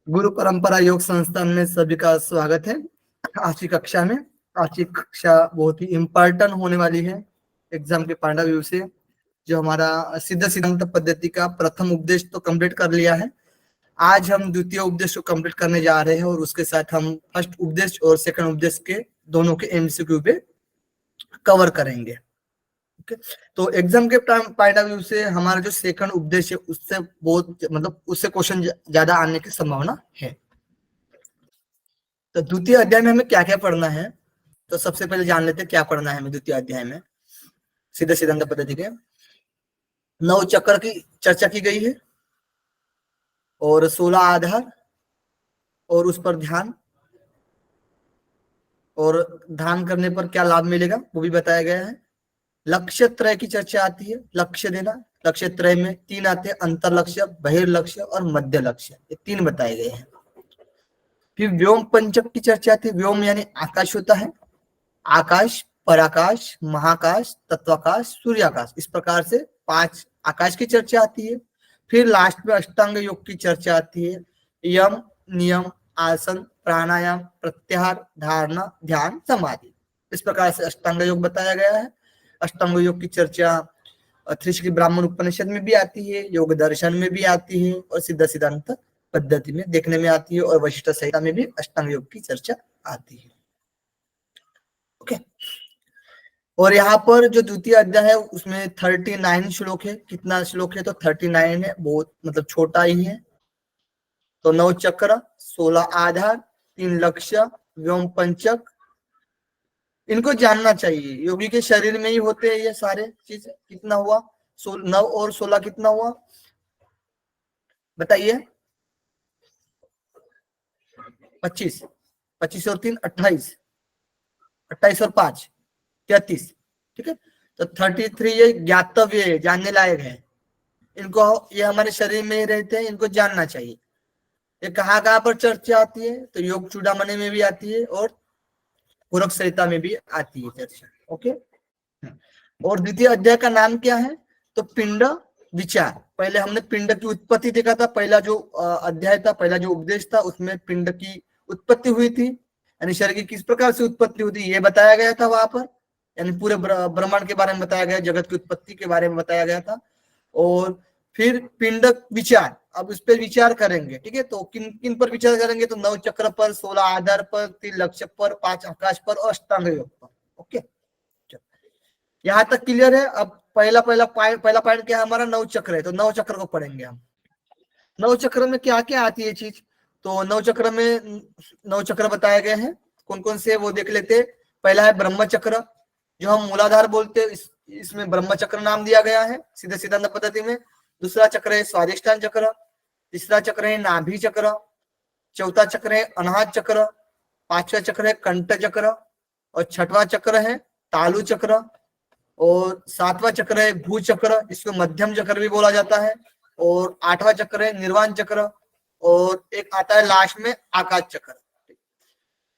गुरु परंपरा योग संस्थान में सभी का स्वागत है। आज की कक्षा में आज की कक्षा बहुत ही इम्पोर्टेंट होने वाली है एग्जाम के पॉइंट ऑफ व्यू से। जो हमारा सिद्ध सिद्धांत पद्धति का प्रथम उपदेश तो कंप्लीट कर लिया है। आज हम द्वितीय उपदेश को कंप्लीट करने जा रहे हैं और उसके साथ हम फर्स्ट उपदेश और सेकंड उपदेश के दोनों के एमसीक्यू पे कवर करेंगे। ओके, तो एग्जाम के पॉइंट ऑफ व्यू से हमारा जो सेकंड उपदेश है उससे बहुत मतलब उससे क्वेश्चन ज्यादा आने की संभावना है। तो द्वितीय अध्याय में हमें क्या क्या पढ़ना है, तो सबसे पहले जान लेते हैं क्या पढ़ना है हमें द्वितीय अध्याय में। सीधे सिद्धांत पद्धति के 9 चक्र की चर्चा की गई है और 16 आधार और उस पर ध्यान, और ध्यान करने पर क्या लाभ मिलेगा वो भी बताया गया है। लक्ष्य त्रय की चर्चा आती है, लक्ष्य देना। लक्ष्य त्रय में 3 आते हैं, अंतर लक्ष्य, बहिर्लक्ष्य और मध्य लक्ष्य, ये 3 बताए गए हैं। फिर व्योम पंचक की चर्चा आती है। व्योम यानी आकाश होता है, आकाश, पराकाश, महाकाश, तत्वाकाश, सूर्याकाश, इस प्रकार से 5 आकाश की चर्चा आती है। फिर लास्ट में अष्टांग योग की चर्चा आती है। यम, नियम, आसन, प्राणायाम, प्रत्याहार, धारणा, ध्यान, समाधि, इस प्रकार से अष्टांग योग बताया गया है। अष्टांग योग की चर्चा त्रिशकी ब्राह्मण उपनिषद में भी आती है, योग दर्शन में भी आती है और सिद्ध सिद्धांत पद्धति में देखने में आती है, और वशिष्ठ संहिता में भी अष्टांग योग की चर्चा आती है। ओके, और यहाँ पर जो द्वितीय अध्याय है उसमें 39 श्लोक है। कितना श्लोक है? तो 39 है, बहुत मतलब छोटा ही है। तो 9 चक्र, 16 आधार, 3 लक्ष्य, व्योम पंचक, इनको जानना चाहिए। योगी के शरीर में ही होते हैं ये सारे चीज। कितना हुआ? 9 और 16 कितना हुआ बताइए? 25, 25 और 3 28, 28 और 5 33। ठीक है, तो 33 ये ज्ञातव्य है, जानने लायक है। इनको, ये हमारे शरीर में ही रहते हैं, इनको जानना चाहिए। ये कहाँ कहाँ पर चर्चा आती है? तो योग चूड़ामणि में भी आती है और पूरक संहिता में भी आती है चर्चा। ओके, और द्वितीय अध्याय का नाम क्या है? तो पिंड विचार। पहले हमने पिंड की उत्पत्ति देखा था। पहला जो अध्याय था, पहला जो उपदेश था, उसमें पिंड की उत्पत्ति हुई थी, यानी शरीर की किस प्रकार से उत्पत्ति हुई थी ये बताया गया था वहां पर। यानी पूरे ब्रह्मांड के बारे में बताया गया, जगत की उत्पत्ति के बारे में बताया गया था। और फिर पिंड विचार, अब उस पर विचार करेंगे। ठीक है, तो किन किन पर विचार करेंगे? तो 9 चक्र पर, 16 आधार पर, 3 लक्ष्य पर, 5 आकाश पर और अष्टांग योग पर। ओके, यहाँ तक क्लियर है। अब पहला पॉइंट क्या है हमारा? 9 चक्र है, तो 9 चक्र को पढ़ेंगे हम। 9 चक्र में क्या क्या आती है चीज? तो 9 चक्र में 9 चक्र बताए गए हैं, कौन कौन से वो देख लेते। पहला है ब्रह्म चक्र, जो हम मूलाधार बोलते हैं, इसमें ब्रह्म चक्र नाम दिया गया है सीधे सिद्धांत पद्धति में। दूसरा चक्र है स्वादिष्ठान चक्र, तीसरा चक्र है नाभि चक्र, चौथा चक्र है अनाहत चक्र, 5वां चक्र है कंठ चक्र, और 6वां चक्र है तालु चक्र, और 7वां चक्र है भू चक्र, इसको मध्यम चक्र भी बोला जाता है, और 8वां चक्र है निर्वाण चक्र, और एक आता है लास्ट में आकाश चक्र।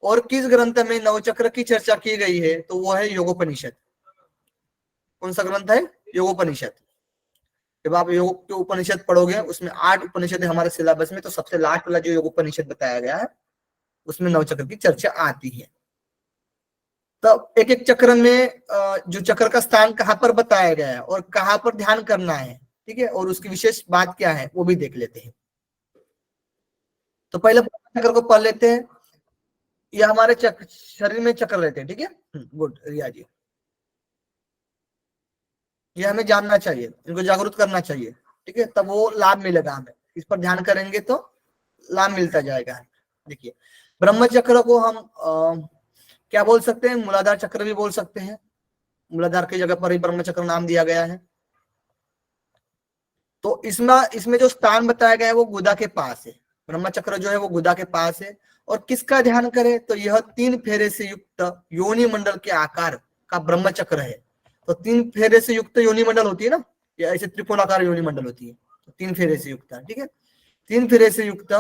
और किस ग्रंथ में 9 चक्र की चर्चा की गई है? तो वो है योगोपनिषद। कौन सा ग्रंथ है? योगोपनिषद। जब आप योग के उपनिषद पढ़ोगे उसमें 8 उपनिषद है हमारे सिलेबस में, तो सबसे लास्ट वाला जो योगोपनिषद बताया गया है उसमें 9 चक्र की चर्चा आती है। तो एक एक चक्र में जो चक्र का स्थान कहाँ पर बताया गया है और कहाँ पर ध्यान करना है, ठीक है, और उसकी विशेष बात क्या है वो भी देख लेते हैं। तो पहले चक्र को पढ़ लेते हैं। ये हमारे शरीर में चक्र रहते हैं। ठीक है, गुड रिया जी, ये हमें जानना चाहिए, इनको जागरूक करना चाहिए। ठीक है, तब वो लाभ मिलेगा हमें, इस पर ध्यान करेंगे तो लाभ मिलता जाएगा। देखिए, ब्रह्म चक्र को हम क्या बोल सकते हैं? मूलाधार चक्र भी बोल सकते हैं। मूलाधार की जगह पर ही ब्रह्म चक्र नाम दिया गया है। तो इसमें जो स्थान बताया गया है वो गुदा के पास है। ब्रह्म चक्र जो है वो गुदा के पास है। और किसका ध्यान करें? तो यह 3 फेरे से युक्त योनि मंडल के आकार का ब्रह्म चक्र है। तो 3 फेरे से युक्त योनि मंडल होती है ना, या ऐसे त्रिकोणाकार योनि मंडल होती है, तो 3 फेरे से युक्त है। ठीक है, 3 फेरे से युक्त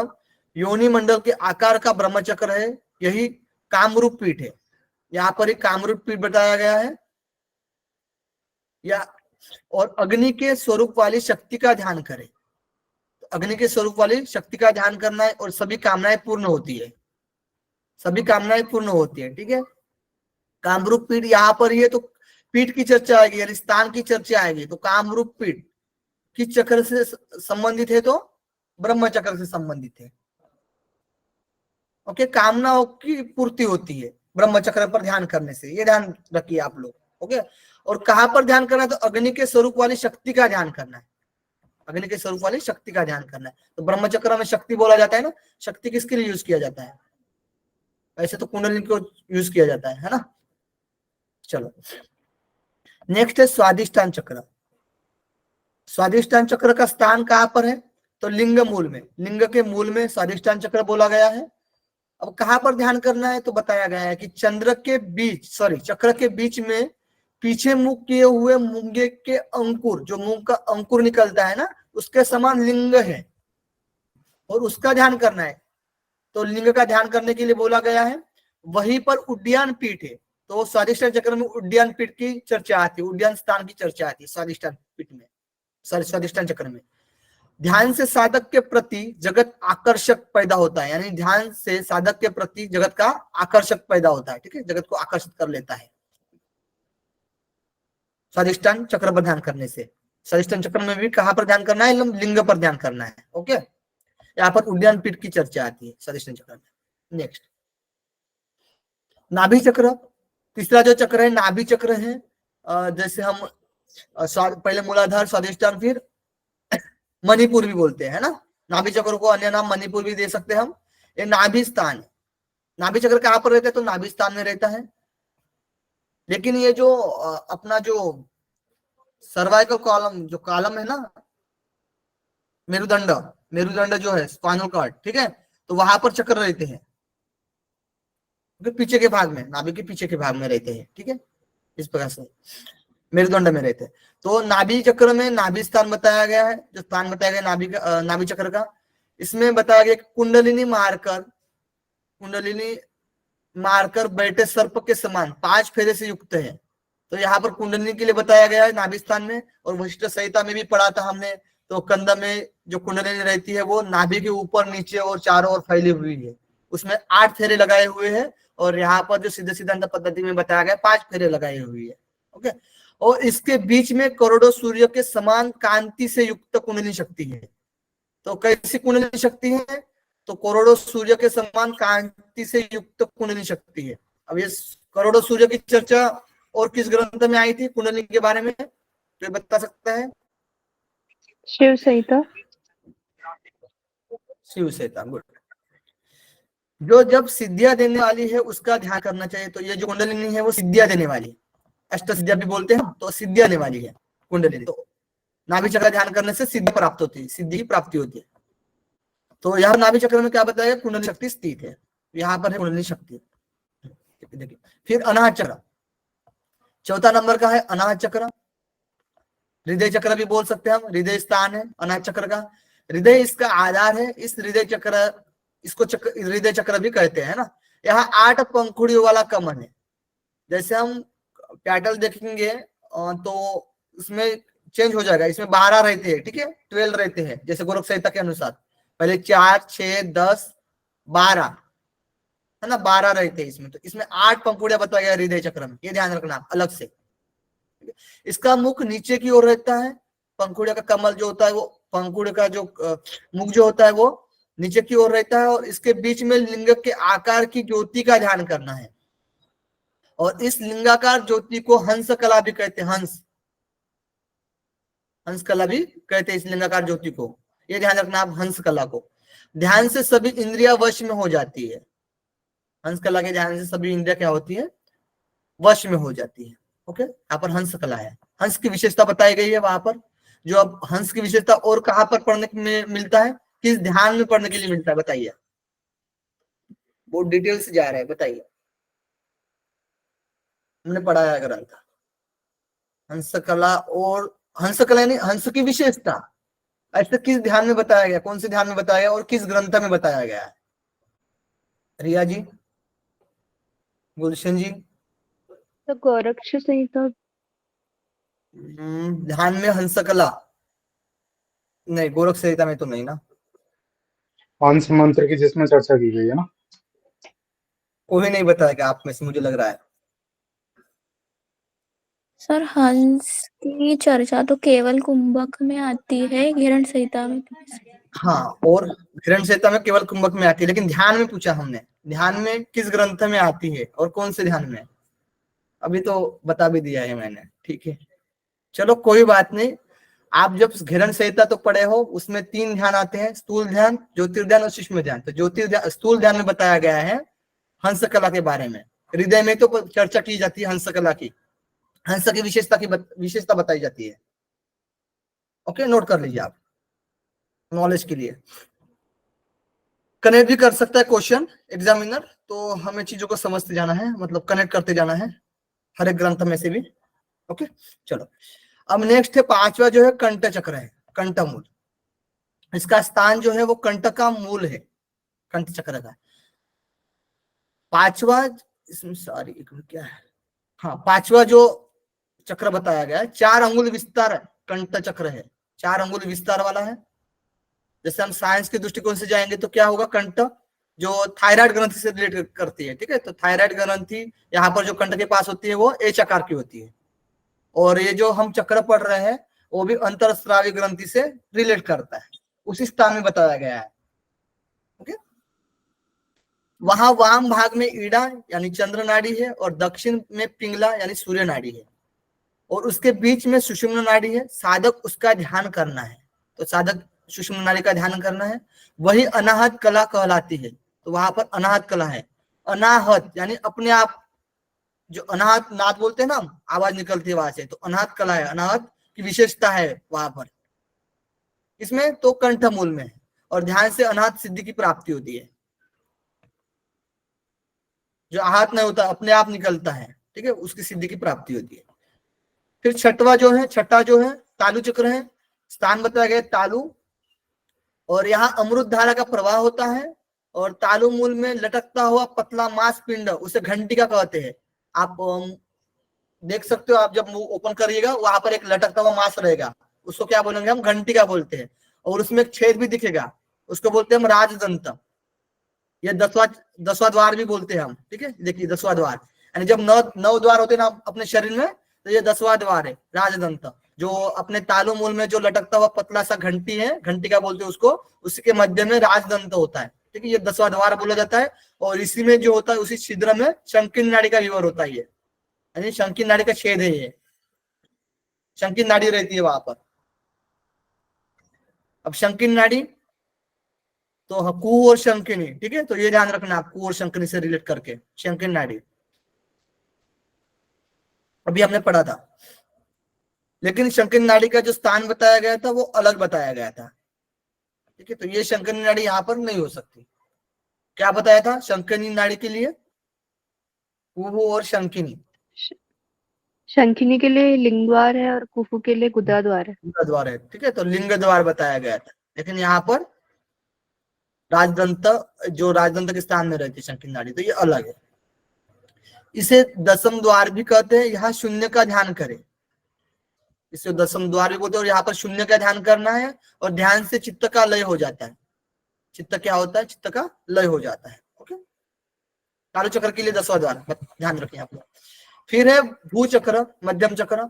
योनि मंडल के आकार का ब्रह्म चक्र है, यही कामरूप पीठ है। यहाँ पर एक कामरूप पीठ बताया गया है। या और अग्नि के स्वरूप वाली शक्ति का ध्यान करें। अग्नि के स्वरूप वाली शक्ति का ध्यान करना है और सभी कामनाएं पूर्ण होती है, सभी कामनाएं पूर्ण होती है। ठीक है, कामरूप पीठ यहाँ पर ही है तो पीठ की चर्चा आएगी यानी स्थान की चर्चा आएगी। तो कामरूप पीठ किस चक्र से संबंधित है? तो ब्रह्म चक्र से संबंधित है। ओके, कामनाओं की पूर्ति होती है ब्रह्म चक्र पर ध्यान करने से, ये ध्यान रखिए आप लोग। ओके, और कहां पर ध्यान करना है? तो अग्नि के स्वरूप वाली शक्ति का ध्यान करना है, अग्नि के स्वरूप वाली शक्ति का ध्यान करना है। तो ब्रह्म चक्र में शक्ति बोला जाता है ना, शक्ति किसके लिए यूज किया जाता है? वैसे तो कुंडलिनी को यूज किया जाता है ना। चलो नेक्स्ट है स्वादिष्टान चक्र। स्वादिष्टान चक्र का स्थान कहां पर है? तो लिंग मूल में, लिंग के मूल में स्वादिष्टान चक्र बोला गया है। अब कहां पर ध्यान करना है? तो बताया गया है कि चंद्र के बीच, सॉरी चक्र के बीच में पीछे मुख किए हुए मूंगे के अंकुर, जो मूंग का अंकुर निकलता है ना, उसके समान लिंग है और उसका ध्यान करना है। तो लिंग का ध्यान करने के लिए बोला गया है। वहीं पर उड्डयन पीठ है, तो स्वादिष्टान चक्र में उड्डयन पीठ की चर्चा आती है, उड्डयन स्थान की चर्चा आती है स्वादिष्टान पीठ में, सॉरी स्वादिष्टान चक्र में। ध्यान से साधक के प्रति जगत आकर्षक पैदा होता है, यानी ध्यान से साधक के प्रति जगत का आकर्षक पैदा होता है। ठीक है, जगत को आकर्षित कर लेता है स्वादिष्टान चक्र पर ध्यान करने से। स्वादिष्टान चक्र में भी कहां पर ध्यान करना है? लिंग पर ध्यान करना है। ओके, यहाँ पर उड्डयन पीठ की चर्चा आती है स्वादिष्टान चक्र में। नेक्स्ट नाभि चक्र, तीसरा जो चक्र है नाभि चक्र है। जैसे हम पहले मूलाधार, स्वादिष्टान, फिर मणिपुर भी बोलते हैं ना। नाभि चक्र को अन्य नाम मणिपुर भी दे सकते हैं हम। ये नाभि स्थान है। नाभि चक्र कहां पर रहता है? तो नाभि स्थान में रहता है। लेकिन ये जो अपना जो सर्वाइकल कॉलम, जो कॉलम है ना, मेरुदंड, मेरुदंड जो है स्पाइनल कॉर्ड, ठीक है, तो वहां पर चक्र रहते हैं, पीछे के भाग में, नाभि के पीछे के भाग में रहते हैं। ठीक है, इस प्रकार से मेरुदंड में रहते हैं। तो नाभि चक्र में नाभि स्थान बताया गया है, जो स्थान बताया गया नाभि का, नाभि चक्र का। इसमें बताया गया कुंडलिनी मारकर, कुंडलिनी मारकर बैठे सर्प के समान 5 फेरे से युक्त है। तो यहाँ पर कुंडलिनी के लिए बताया गया है नाभि स्थान में। और वशिष्ठ संहिता में भी पढ़ा था हमने, तो कंद में जो कुंडलिनी रहती है वो नाभि के ऊपर, नीचे और चारों ओर फैली हुई है। उसमें 8 फेरे लगाए हुए हैं और यहाँ पर जो सिद्ध सिद्धांत पद्धति में बताया गया 5 फेरे लगाए हुए है। ओके, और इसके बीच में करोड़ों सूर्य के समान कांति से युक्त कुंडलिनी शक्ति है। तो कैसी कुंडलिनी शक्ति है? तो करोड़ों सूर्य के समान कांति से युक्त कुंडलिनी शक्ति है। अब ये करोड़ों सूर्य की चर्चा और किस ग्रंथ में आई थी कुंडलिनी के बारे में, तो ये बता सकता है? शिव संहिता। शिव संहिता, गुड। जो जब सिद्धियां देने वाली है उसका ध्यान करना चाहिए। तो ये जो कुंडलिनी है वो सिद्धियां देने वाली है, अष्ट सिद्धियां भी बोलते हैं, तो सिद्धियां देने वाली है कुंडलिनी। तो नाभि चक्र ध्यान करने से सिद्धि प्राप्त होती है, सिद्धि की प्राप्ति होती है। तो यहाँ नाभि चक्र में क्या बताया? कुंडलिनी शक्ति स्थित है, यहाँ पर है कुंडलिनी शक्ति। देखिए, फिर अनाहत चक्र, चौथा नंबर का है अनाहत चक्र। हृदय चक्र भी बोल सकते हैं हम, हृदय स्थान है अनाहत चक्र का। हृदय इसका आधार है। इस हृदय चक्र, इसको हृदय चक्र भी कहते हैं ना। यहाँ 8 पंखुड़ियों वाला कमल है। जैसे हम पैटल देखेंगे तो उसमें चेंज हो जाएगा, इसमें 12 रहते हैं, ठीक है, 12 रहते हैं, जैसे गोरख संहिता के अनुसार पहले 4, 6, 10, 12 है ना, 12 रहते हैं इसमें। तो इसमें 8 पंखुड़ियां बताया गया हृदय चक्र में, ये ध्यान रखना अलग से। इसका मुख नीचे की ओर रहता है। पंखुड़िया का कमल जो होता है वो, पंखुड़िया का जो मुख जो होता है वो नीचे की ओर रहता है। और इसके बीच में लिंग के आकार की ज्योति का ध्यान करना है। और इस लिंगाकार ज्योति को हंस कला भी कहते हैं, हंस कला भी कहते हैं इस लिंगाकार ज्योति को। ये ध्यान रखना आप, हंस कला को। ध्यान से सभी इंद्रिया वश में हो जाती है। हंस कला के ध्यान से सभी इंद्रिया क्या होती है? वश में हो जाती है। ओके, यहाँ पर हंस कला है, हंस की विशेषता बताई गई है वहां पर। जो अब हंस की विशेषता और कहां पर पढ़ने में मिलता है, किस ध्यान में पढ़ने के लिए मिलता है बताइए? बहुत डिटेल से जा रहा है, बताइए। हमने पढ़ाया है ग्रंथ हंस कला, और हंस कला यानी हंस की विशेषता ऐसे किस ध्यान में बताया गया, कौन से ध्यान में बताया गया और किस ग्रंथ में बताया गया है? रिया जी, गुलशन जी। तो गोरक्ष संहिता। ध्यान में हंस कला, नहीं, गोरख संहिता में तो नहीं ना। हंस मंत्र की जिसमें चर्चा की गई है ना। कोई नहीं बताएगा आप में से, मुझे लग रहा है। सर हंस की चर्चा तो केवल कुंभक में आती है, हिरण संहिता में। हाँ, और हिरण संहिता में केवल कुंभक में आती है, लेकिन ध्यान में पूछा हमने, ध्यान में किस ग्रंथ में आती है और कौन से ध्यान में। अभी तो बता भी दिया है मैंने, ठीक है। चलो कोई बात नहीं। आप जब हिरण संहिता तो पढ़े हो, उसमें 3 ध्यान आते हैं, स्थूल ध्यान, ज्योतिर्ध्यान और सूक्ष्म ध्यान। तो ज्योतिर्ध्यान, स्थूल ध्यान में बताया गया है हंस कला के बारे में। हृदय में तो चर्चा की जाती है हंस कला की, हंस की विशेषता बताई जाती है। ओके, नोट कर लीजिए आप नॉलेज के लिए। कनेक्ट भी कर सकता है क्वेश्चन एग्जामिनर, तो हमें चीजों को समझते जाना है, मतलब कनेक्ट करते जाना है हर एक ग्रंथ में से भी। ओके, चलो अब नेक्स्ट है 5वां जो है कंठ चक्र है, कंठ मूल। इसका स्थान जो है वो कंठ का मूल है, कंठ चक्र का 5वां। इसमें सॉरी क्या है, हाँ 5वां जो चक्र बताया गया है 4 अंगुल विस्तार कंठ चक्र है, 4 अंगुल विस्तार वाला है। जैसे हम साइंस के दृष्टिकोण से जाएंगे तो क्या होगा, कंठ जो थायराइड ग्रंथि से रिलेट करती है, ठीक है। तो थायराइड ग्रंथि यहाँ पर जो कंठ के पास होती है वो एच आकार की होती है, और ये जो हम चक्र पढ़ रहे हैं वो भी अंतरस्रावी ग्रंथि से रिलेट करता है, उसी स्थान में बताया गया है। ओके, वहां वाम भाग में ईड़ा यानी चंद्र नाड़ी है, और दक्षिण में पिंगला यानी सूर्य नाड़ी है, और उसके बीच में सुषुम्ना नाड़ी है। साधक उसका ध्यान करना है, तो साधक सुषुम्ना नाड़ी का ध्यान करना है। वही अनाहत कला कहलाती है, तो वहां पर अनाहत कला है। अनाहत यानी अपने आप, जो अनाहत नाद बोलते हैं ना, आवाज निकलती है वहां से, तो अनाहत कला है, अनाहत की विशेषता है वहां पर इसमें, तो कंठ मूल में है। और ध्यान से अनाहत सिद्धि की प्राप्ति होती है, जो आहत नहीं होता अपने आप निकलता है, ठीक है, उसकी सिद्धि की प्राप्ति होती है। फिर छठा जो है तालु चक्र है, स्थान बताया गया तालु, और यहाँ अमृत धारा का प्रवाह होता है, और तालु मूल में लटकता हुआ पतला मांस पिंड उसे घंटिका कहते हैं। आप देख सकते हो, आप जब मुंह ओपन करिएगा वहां पर एक लटकता हुआ मांस रहेगा, उसको क्या बोलेंगे हम, घंटिका बोलते हैं। और उसमें एक छेद भी दिखेगा, उसको बोलते हैं हम राजदंत, ये 10वां द्वार भी बोलते हैं हम, ठीक है। देखिए 10वां द्वार, यानी जब 9 द्वार होते हैं ना अपने शरीर में, तो ये 10वां द्वार है राजदंत, जो अपने तालु मूल में जो लटकता हुआ पतला सा घंटी है, घंटी का बोलते हैं उसको, उसके मध्य में राजदंत होता है, ठीक है। ये 10वां द्वार बोला जाता है, और इसी में जो होता है उसी छिद्र में शंकिन नाड़ी का विवर होता है, ये यानी शंकिन नाड़ी का छेद है, ये शंकिन नाड़ी रहती है वहां पर। अब शंकिन नाड़ी तो कू और शंकिनी, ठीक है, तो ये ध्यान रखना आप, कू और शंकिनी से रिलेट करके शंकिन नाड़ी अभी हमने पढ़ा था। लेकिन शंकिन नाड़ी का जो स्थान बताया गया था वो अलग बताया गया था, ठीक है। तो ये शंकिनी नाड़ी यहाँ पर नहीं हो सकती। क्या बताया था शंकिनी नाड़ी के लिए, कुहू और शंकिनी। शंखिनी के लिए लिंग द्वार है और कुफू के लिए गुदा द्वार है। लिंग द्वार है, ठीक है, तो लिंग द्वार बताया गया था। लेकिन यहाँ पर राजदंत, जो राजदंत के स्थान में रहती है शंकिनी नाड़ी, तो ये अलग है। इसे 10म द्वार भी कहते हैं। यहाँ शून्य का ध्यान करें, इसे 10म द्वार भी बोलते हैं, और यहाँ पर शून्य का ध्यान करना है, और ध्यान से चित्त का लय हो जाता है। चित्त क्या होता है, चित्त का लय हो जाता है। ओके, तालु चक्र के लिए 10वां द्वार ध्यान रखें आप लोग। फिर है भू चक्र, मध्यम चक्र,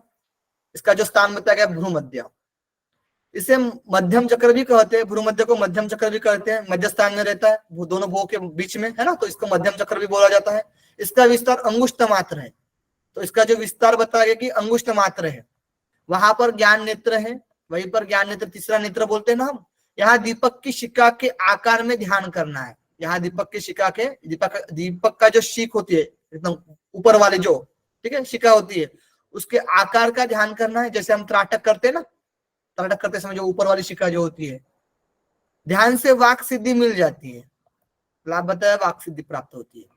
इसका जो स्थान बताया गया भ्रू मध्य, इसे मध्यम चक्र भी कहते हैं, भ्रू मध्य को मध्यम चक्र भी कहते हैं, मध्य स्थान में रहता है, दोनों भू के बीच में है ना, तो इसको मध्यम चक्र भी बोला जाता है। इसका विस्तार अंगुष्ठ मात्र है, तो इसका जो विस्तार बताया गया कि अंगुष्ठ मात्र है। वहां पर ज्ञान नेत्र है, वहीं पर ज्ञान नेत्र, तीसरा नेत्र बोलते हैं ना हम। यहाँ दीपक की शिखा के आकार में ध्यान करना है। यहाँ दीपक की शिखा के, दीपक का जो शिख होती है एकदम ऊपर वाले जो, ठीक है, शिखा होती है, उसके आकार का ध्यान करना है। जैसे हम त्राटक करते हैं ना, त्राटक करते समय जो ऊपर वाली शिखा जो होती है, ध्यान से वाक सिद्धि मिल जाती है, लाभ बताया वाक सिद्धि प्राप्त होती है।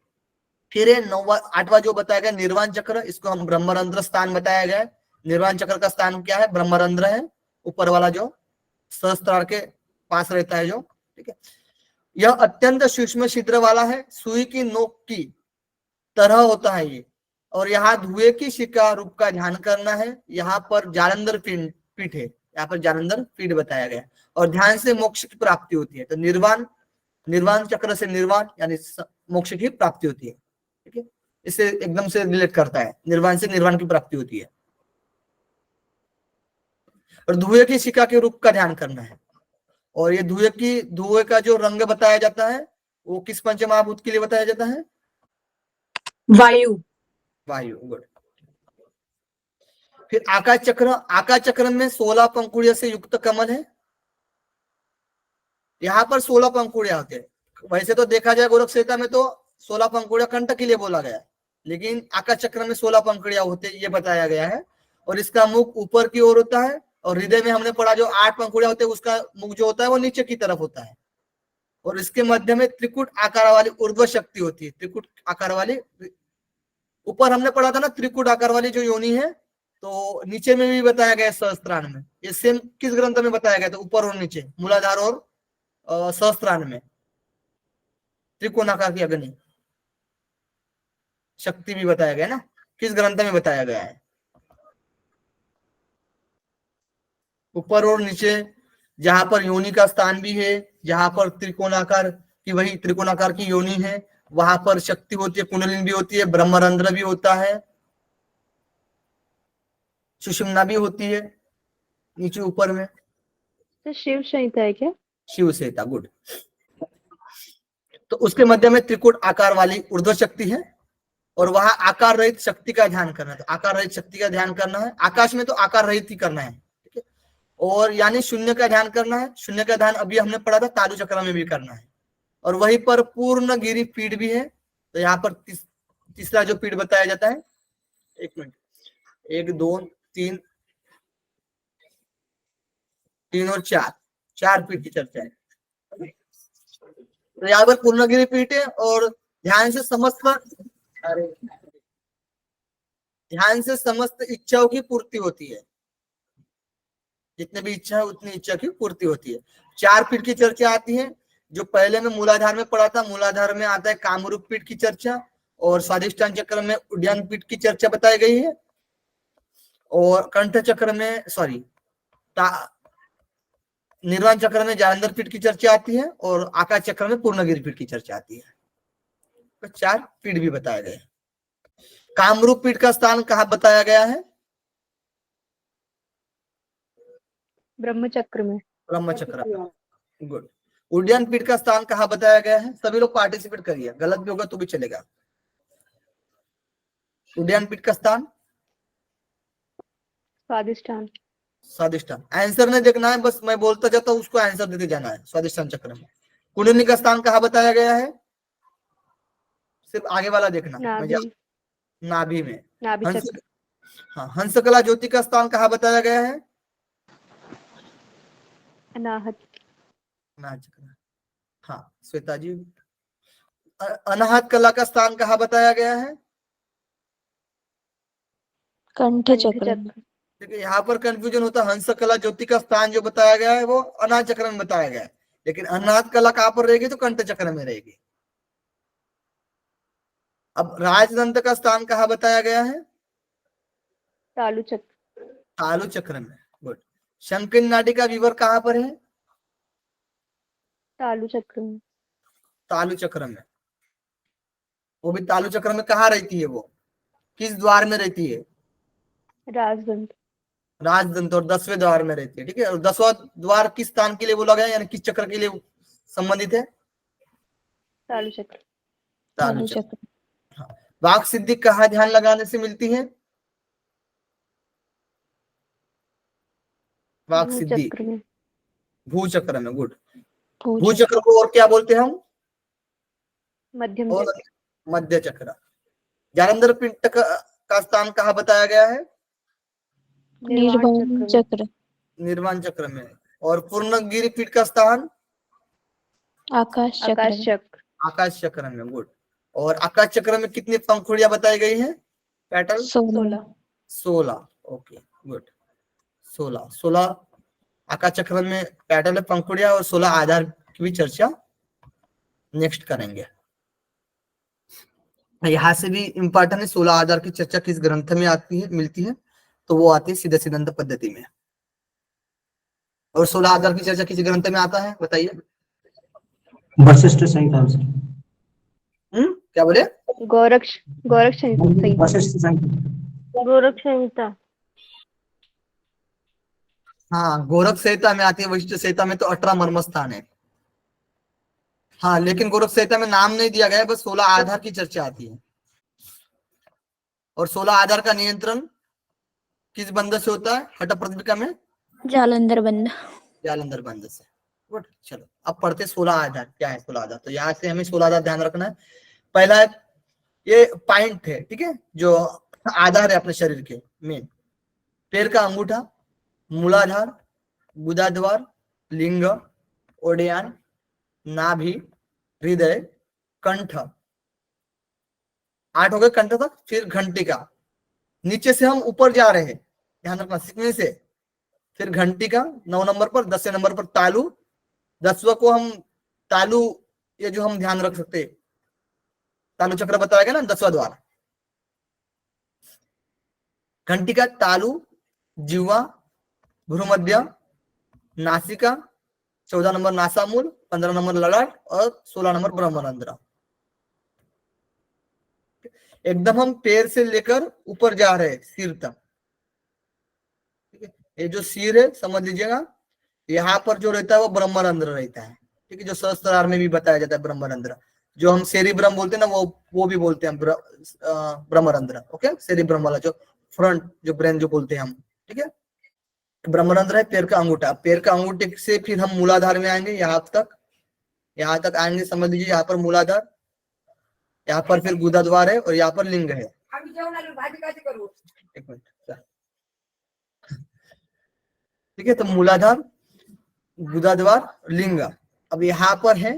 फिर 8वां जो बताया गया निर्वाण चक्र, इसको हम ब्रह्मरंध्र स्थान बताया गया है। निर्वाण चक्र का स्थान क्या है, ब्रह्मरंध्र है, ऊपर वाला जो सहस्त्रार के पास रहता है जो, ठीक है। यह अत्यंत सूक्ष्म छिद्र वाला है, सुई की नोक की तरह होता है ये, और यहाँ धुएं की शिखा रूप का ध्यान करना है। यहाँ पर जालंधर पीठ है, यहाँ पर ज्ञानेंद्र पीठ बताया गया है। और ध्यान से मोक्ष की प्राप्ति होती है। तो निर्वाण चक्र से निर्वाण यानी मोक्ष की प्राप्ति होती है। ठीक है, इससे एकदम से रिलेट करता है, निर्वाण से निर्वाण की प्राप्ति होती है। और धुएं की शिखा के रूप का ध्यान करना है। और ये धुएं का जो रंग बताया जाता है वो किस पंचमहाभूत के लिए बताया जाता है? वायु। गुड। फिर आकाश चक्र में 16 पंखुड़ियों से युक्त कमल है। यहाँ पर 16 पंखुड़ियां होते हैं। वैसे तो देखा जाए गोरख संहिता में तो 16 पंखुड़ियां कंठ के लिए बोला गया, लेकिन आकाश चक्र में 16 पंखुड़ियां होते ये बताया गया है। और इसका मुख ऊपर की ओर होता है, और हृदय में हमने पढ़ा जो 8 पंखुड़ियां होते हैं उसका मुख जो होता है वो नीचे की तरफ होता है। और इसके मध्य में त्रिकुट आकार वाली ऊर्ध्व शक्ति होती है। त्रिकुट आकार वाली, ऊपर हमने पढ़ा था ना त्रिकुट आकार वाली जो योनि है, तो नीचे में भी बताया गया सहस्त्राण में। ये सेम किस ग्रंथ में बताया गया था? ऊपर और नीचे, मूलाधार और सहस्त्राण में त्रिकोणाकार की अग्नि शक्ति भी बताया गया ना, किस ग्रंथ में बताया गया है? ऊपर और नीचे, जहां पर योनि का स्थान भी है, जहां पर त्रिकोणाकार की योनि है, वहां पर शक्ति होती है, कुंडलिनी भी होती है, ब्रह्मरंध्र भी होता है, सुषुम्ना भी होती है नीचे ऊपर में। तो शिव संहिता है क्या? शिव संहिता, गुड। तो उसके मध्य में त्रिकुट आकार वाली ऊर्ध्व शक्ति है, और वहां आकार रहित शक्ति का ध्यान करना है। तो आकार रहित शक्ति का ध्यान करना है। आकाश में तो आकार रहित ही करना है, ठीक है। और यानी शून्य का ध्यान करना है। शून्य का ध्यान अभी हमने पढ़ा था तालु चक्र में भी करना है। और वहीं पर पूर्ण गिरी पीठ भी है। तो यहाँ पर तीसरा जो पीठ बताया जाता है, 1 मिनट, 1 2 3 और 4 पीठ की चर्चा है। तो यहाँ पर पूर्णगिरी पीठ है, और ध्यान से समस्त इच्छाओं की पूर्ति होती है। जितने भी इच्छा है उतनी इच्छा की पूर्ति होती है। 4 पीठ की चर्चा आती है, जो पहले में मूलाधार में पढ़ा था। मूलाधार में आता है कामरूप पीठ की चर्चा, और स्वादिष्टान चक्र में उद्यान पीठ की चर्चा बताई गई है। और कंठ चक्र में निर्वाण चक्र में ज्ञानेंद्र पीठ की चर्चा आती है, और आकाश चक्र में पूर्णगिरि पीठ की चर्चा आती है। तो 4 पीठ भी बताए गए। कामरूप पीठ का स्थान कहाँ बताया गया है? ब्रह्मचक्र में। ब्रह्मचक्र, गुड। उड्डयन पीठ का स्थान कहाँ बताया गया है? सभी लोग पार्टिसिपेट करिए, गलत भी होगा तो भी चलेगा। उड्डयन पीठ का स्थान स्वादिष्टान। आंसर नहीं देखना है, बस मैं बोलता जाता हूँ, उसको आंसर देते जाना है। स्वादिष्टान चक्र में कुंडलिनी का स्थान कहाँ बताया गया है? सिर्फ आगे वाला देखना। नाभि में। हंसकला ज्योति का स्थान कहाँ बताया गया है? अनाहत। हाँ श्वेता जी। अनाहत कला का स्थान कहाँ बताया गया है? कंठ चक्र। देखिए यहाँ पर कंफ्यूजन होता है। हंस कला ज्योति का स्थान जो बताया गया है वो अनाहत चक्र में बताया गया है, लेकिन अनाहत कला कहाँ पर रहेगी? तो कंठ चक्र में रहेगी। अब राजदंत का स्थान कहाँ बताया गया है? तालु चक्र में, गुड। शंकिन नाड़ी का विवर कहाँ पर है? तालु चक्र में। वो भी तालु चक्र में कहाँ रहती है? वो किस द्वार में रहती है? राजदंत और 10वें द्वार में रहती है, ठीक है। और 10वां द्वार किस स्थान के लिए बोला गया, यानी किस चक्र के लिए संबंधित है? तालु चक्र। हाँ। वाक सिद्धि कहाँ ध्यान लगाने से मिलती है? वाक सिद्धि भूचक्र में, गुड। भूचक्र को और क्या बोलते हैं हम? मध्य चक्र। ज्ञानेंद्र पीठ का स्थान कहाँ बताया गया है? निर्वाण चक्र में। और पूर्णगिरि पीठ का स्थान? आकाश चक्र में, गुड। और आकाश चक्र में कितनी पंखुड़ियां बताई गई हैं? पेटल 16। Okay, good. 16 आकाश चक्र में पेटल पंखुड़ियां, और 16 आधार की भी चर्चा नेक्स्ट करेंगे। यहाँ से भी इंपॉर्टेंट है 16 आधार की चर्चा किस ग्रंथ में आती है, मिलती है? तो वो आती है सिद्ध सिद्धांत पद्धति में। और 16 आधार की चर्चा किसी ग्रंथ में आता है, बताइए। वशिष्ठ संहिता से। क्या बोले? गोरक्ष गोरक्ष संहिता। वशिष्ठ संहिता। गोरख संहिता। हाँ, गोरख संहिता में आती है, वशिष्ठ संहिता में तो 18 मर्मस्थान है। हाँ, लेकिन गोरख संहिता में नाम नहीं दिया गया है, बस 16 आधार की चर्चा आती है। और 16 आधार का नियंत्रण किस बंध से होता है हठ प्रतिपिका में? जालंधर बंध। जालंधर बंध से। गुड, चलो अब पढ़ते 16 आधार। क्या है 16 आधार? तो यहाँ से हमें 16 आधार ध्यान रखना है। पहला ये पॉइंट है, ठीक है, जो आधार है अपने शरीर के मेन। पैर का अंगूठा, मूलाधार, गुदाद्वार, लिंग, ओडियान, नाभि, हृदय, कंठ। 8 हो गए कंठ तक। फिर घंटिका। नीचे से हम ऊपर जा रहे हैं, ध्यान रखना, सीखने से। फिर घंटिका 9 नंबर पर। 10 नंबर पर तालु। 10वां को हम तालु, ये जो हम ध्यान रख सकते, तालु चक्र बताया गया ना, 10वां द्वार। घंटिका, तालु, जिह्वा, भ्रूमध्य, नासिका, 14 नंबर नासामूल, 15 नंबर ललाट और 16 नंबर ब्रह्मरंध्र। एकदम हम पैर से लेकर ऊपर जा रहे हैं सिर तक। ठीक है, ये जो सिर है समझ लीजिएगा, यहाँ पर जो रहता है वो ब्रह्मरंध्र रहता है। ठीक है, जो सहस्त्रार में भी बताया जाता है ब्रह्मरंध्र, जो हम सेरिब्रम बोलते हैं ना, वो भी बोलते हैं ब्रह्मरंध्र। ओके, सेरिब्रम वाला जो फ्रंट, जो ब्रेन जो बोलते हैं हम। ठीक है, ब्रह्मरंध्र है पैर का अंगूठा। पैर का अंगूठे से फिर हम मूलाधार में आएंगे, यहाँ तक आएंगे, समझ लीजिए। यहाँ पर मूलाधार, यहाँ पर फिर गुदाद्वार है और यहाँ पर लिंग है। एक मिनट, ठीक है, तो मूलाधार, गुदाद्वार, लिंग। अब यहाँ पर है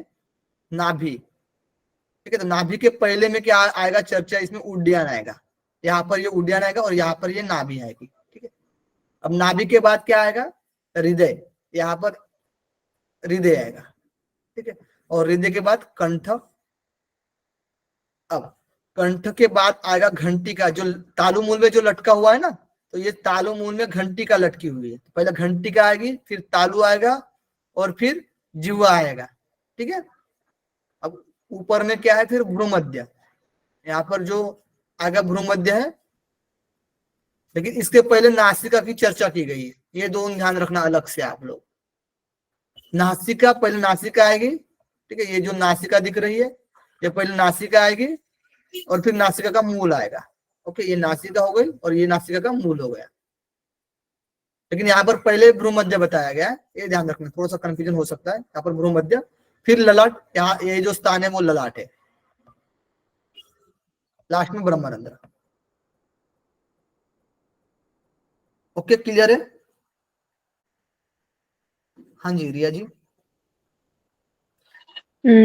नाभि। ठीक है, तो नाभि के पहले में क्या आएगा चर्चा, इसमें उड्डयन आएगा। यहाँ पर ये उड्डयन आएगा और यहाँ पर ये नाभि आएगी। ठीक है, अब नाभि के बाद क्या आएगा? हृदय। यहाँ पर हृदय आएगा। ठीक है, और हृदय के बाद कंठ। अब कंठ के बाद आएगा घंटी का, जो तालु मूल में जो लटका हुआ है ना, तो ये तालु मूल में घंटी का लटकी हुई है। तो पहले घंटी का आएगी, फिर तालु आएगा और फिर जिह्वा आएगा। ठीक है, अब ऊपर में क्या है? फिर भ्रूमध्य। यहाँ पर जो आएगा भ्रूमध्य है, लेकिन इसके पहले नासिका की चर्चा की गई है। ये दोनों ध्यान रखना अलग से आप लोग। नासिका, पहले नासिका आएगी। ठीक है, ये जो नासिका दिख रही है, ये पहले नासिका आएगी और फिर नासिका का मूल आएगा। ओके, ये नासिका हो गई और ये नासिका का मूल हो गया। लेकिन यहाँ पर पहले भ्रूमध्य बताया गया है, ये ध्यान रखना, थोड़ा सा कंफ्यूजन हो सकता है। यहाँ पर भ्रूमध्य, फिर ललाट। यहाँ ये जो स्थान है वो ललाट है, लास्ट में ब्रह्मरंध्र। ओके, क्लियर है? हाँ जी, रिया जी।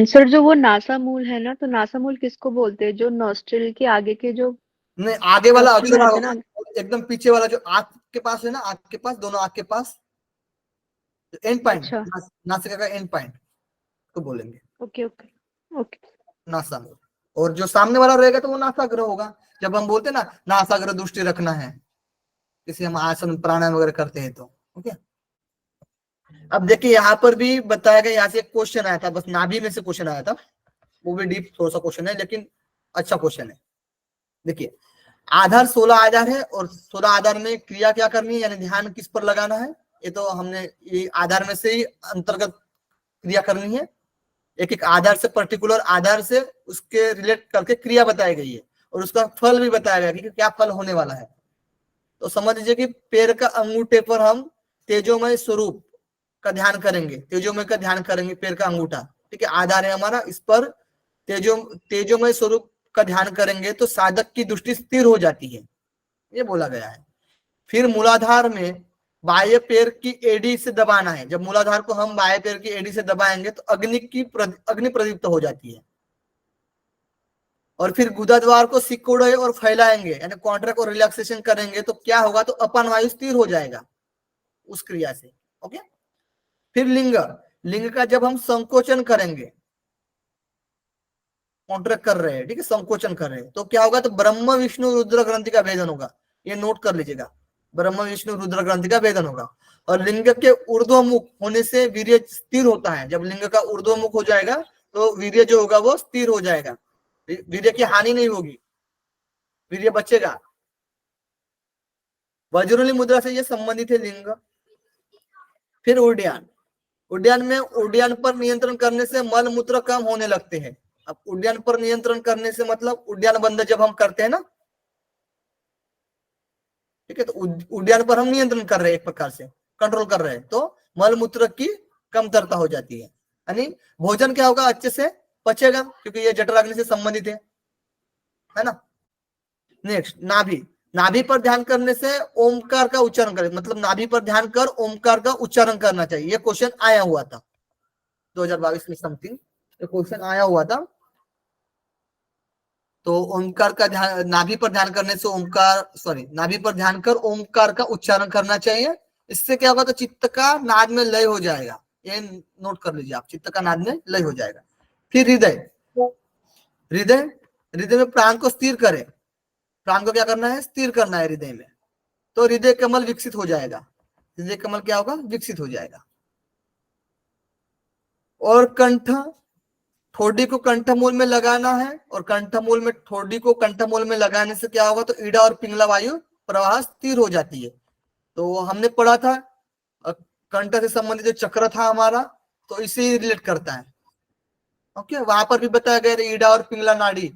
सर, जो वो नासा मूल है ना, तो नासा मूल किसको बोलते हैं? जो नॉस्ट्रिल के आगे के जो नहीं, आगे वाला नॉस्ट्रिल अक्षर रहते हैं ना, एकदम पीछे वाला, जो आंख के पास है ना, आंख के पास, दोनों आंख के पास एंड पॉइंट। अच्छा, नासिका का एंड पॉइंट तो बोलेंगे ओके ओके ओके। नासाग्र। और जो सामने वाला रहेगा तो वो नासाग्र होगा। जब हम बोलते हैं ना नासाग्र दृष्टि रखना है, जैसे हम आसन प्राणायाम वगैरह करते हैं तो। ओके, अब देखिए यहाँ पर भी बताया गया, यहाँ से एक क्वेश्चन आया था, बस नाभि में से क्वेश्चन आया था, वो भी डीप थोड़ा सा क्वेश्चन है, लेकिन अच्छा क्वेश्चन है। देखिए, आधार 16 आधार है और 16 आधार में क्रिया क्या करनी है, यानी ध्यान किस पर लगाना है, ये तो हमने ये आधार में से ही अंतर्गत क्रिया करनी है। एक एक आधार से, पर्टिकुलर आधार से उसके रिलेट करके क्रिया बताई गई है और उसका फल भी बताया गया कि क्या फल होने वाला है। तो समझ लीजिए कि पैर का अंगूठे पर हम तेजोमय स्वरूप का ध्यान करेंगे, तेजोमय का ध्यान करेंगे, पैर का अंगूठा। ठीक है, आधार है हमारा, इस पर तेजोमय स्वरूप का ध्यान करेंगे तो साधक की दृष्टि स्थिर हो जाती है, ये बोला गया है। फिर मूलाधार में बाह्य पैर की एडी से दबाना है। जब मूलाधार को हम बाह्य पैर की एडी से दबाएंगे तो अग्नि प्रदीप्त हो जाती है। और फिर गुदाद्वार को सिकोड़े और फैलाएंगे, यानी कॉन्ट्रैक्ट और रिलैक्सेशन करेंगे तो क्या होगा? तो अपान वायु स्थिर हो जाएगा उस क्रिया से। ओके, फिर लिंग का जब हम संकोचन करेंगे, कॉन्ट्रैक्ट कर रहे हैं, ठीक है, संकोचन कर रहे हैं, तो क्या होगा? तो ब्रह्म विष्णु रुद्र ग्रंथि का भेदन होगा। ये नोट कर लीजिएगा, ब्रह्म विष्णु रुद्र ग्रंथि का भेदन होगा। और लिंग के ऊर्ध्वमुख होने से वीर्य स्थिर होता है। जब लिंग का ऊर्ध्वमुख हो जाएगा तो वीर्य जो होगा वो स्थिर हो जाएगा, वीर्य की हानि नहीं होगी, वीर्य बचेगा। वज्रोली मुद्रा से ये संबंधित है लिंग। फिर उड्डयन, उड्डयन में उड्डयन पर नियंत्रण करने से मल मूत्र कम होने लगते हैं। अब उड्डयन पर नियंत्रण करने से मतलब उड्डयन बंद जब हम करते हैं ना, ठीक है, तो उड्डयन पर हम नियंत्रण कर रहे हैं, एक प्रकार से कंट्रोल कर रहे हैं, तो मल मूत्र की कमतरता हो जाती है। यानी भोजन क्या होगा, अच्छे से पचेगा, क्योंकि ये जठराग्नि से संबंधित है ना। नेक्स्ट नाभि, नाभि पर ध्यान करने से ओमकार का उच्चारण करें, मतलब नाभि पर ध्यान कर ओमकार का उच्चारण करना चाहिए। ये क्वेश्चन आया हुआ था 2022 में समथिंग, ये क्वेश्चन आया हुआ था। तो ओमकार का ध्यान, नाभि पर ध्यान करने से ओमकार, सॉरी, नाभि पर ध्यान कर ओमकार का उच्चारण करना चाहिए। इससे क्या होगा, तो चित्त का नाद में लय हो जाएगा। ये नोट कर लीजिए आप, चित्त का नाद में लय हो जाएगा। फिर हृदय, हृदय, हृदय में प्राण को स्थिर करें। प्राण को क्या करना है, स्थिर करना है हृदय में, तो हृदय कमल विकसित हो जाएगा। हृदय कमल क्या होगा, विकसित हो जाएगा। और कंठ, ठोडी को कंठमूल में लगाना है, और कंठमूल में, ठोडी को कंठमूल में लगाने से क्या होगा, तो ईड़ा और पिंगला वायु प्रवाह स्थिर हो जाती है। तो हमने पढ़ा था कंठ से संबंधित जो चक्र था हमारा, तो इसे रिलेट करता है। ओके, वहां पर भी बताया गया ईड़ा और पिंगला नाड़ी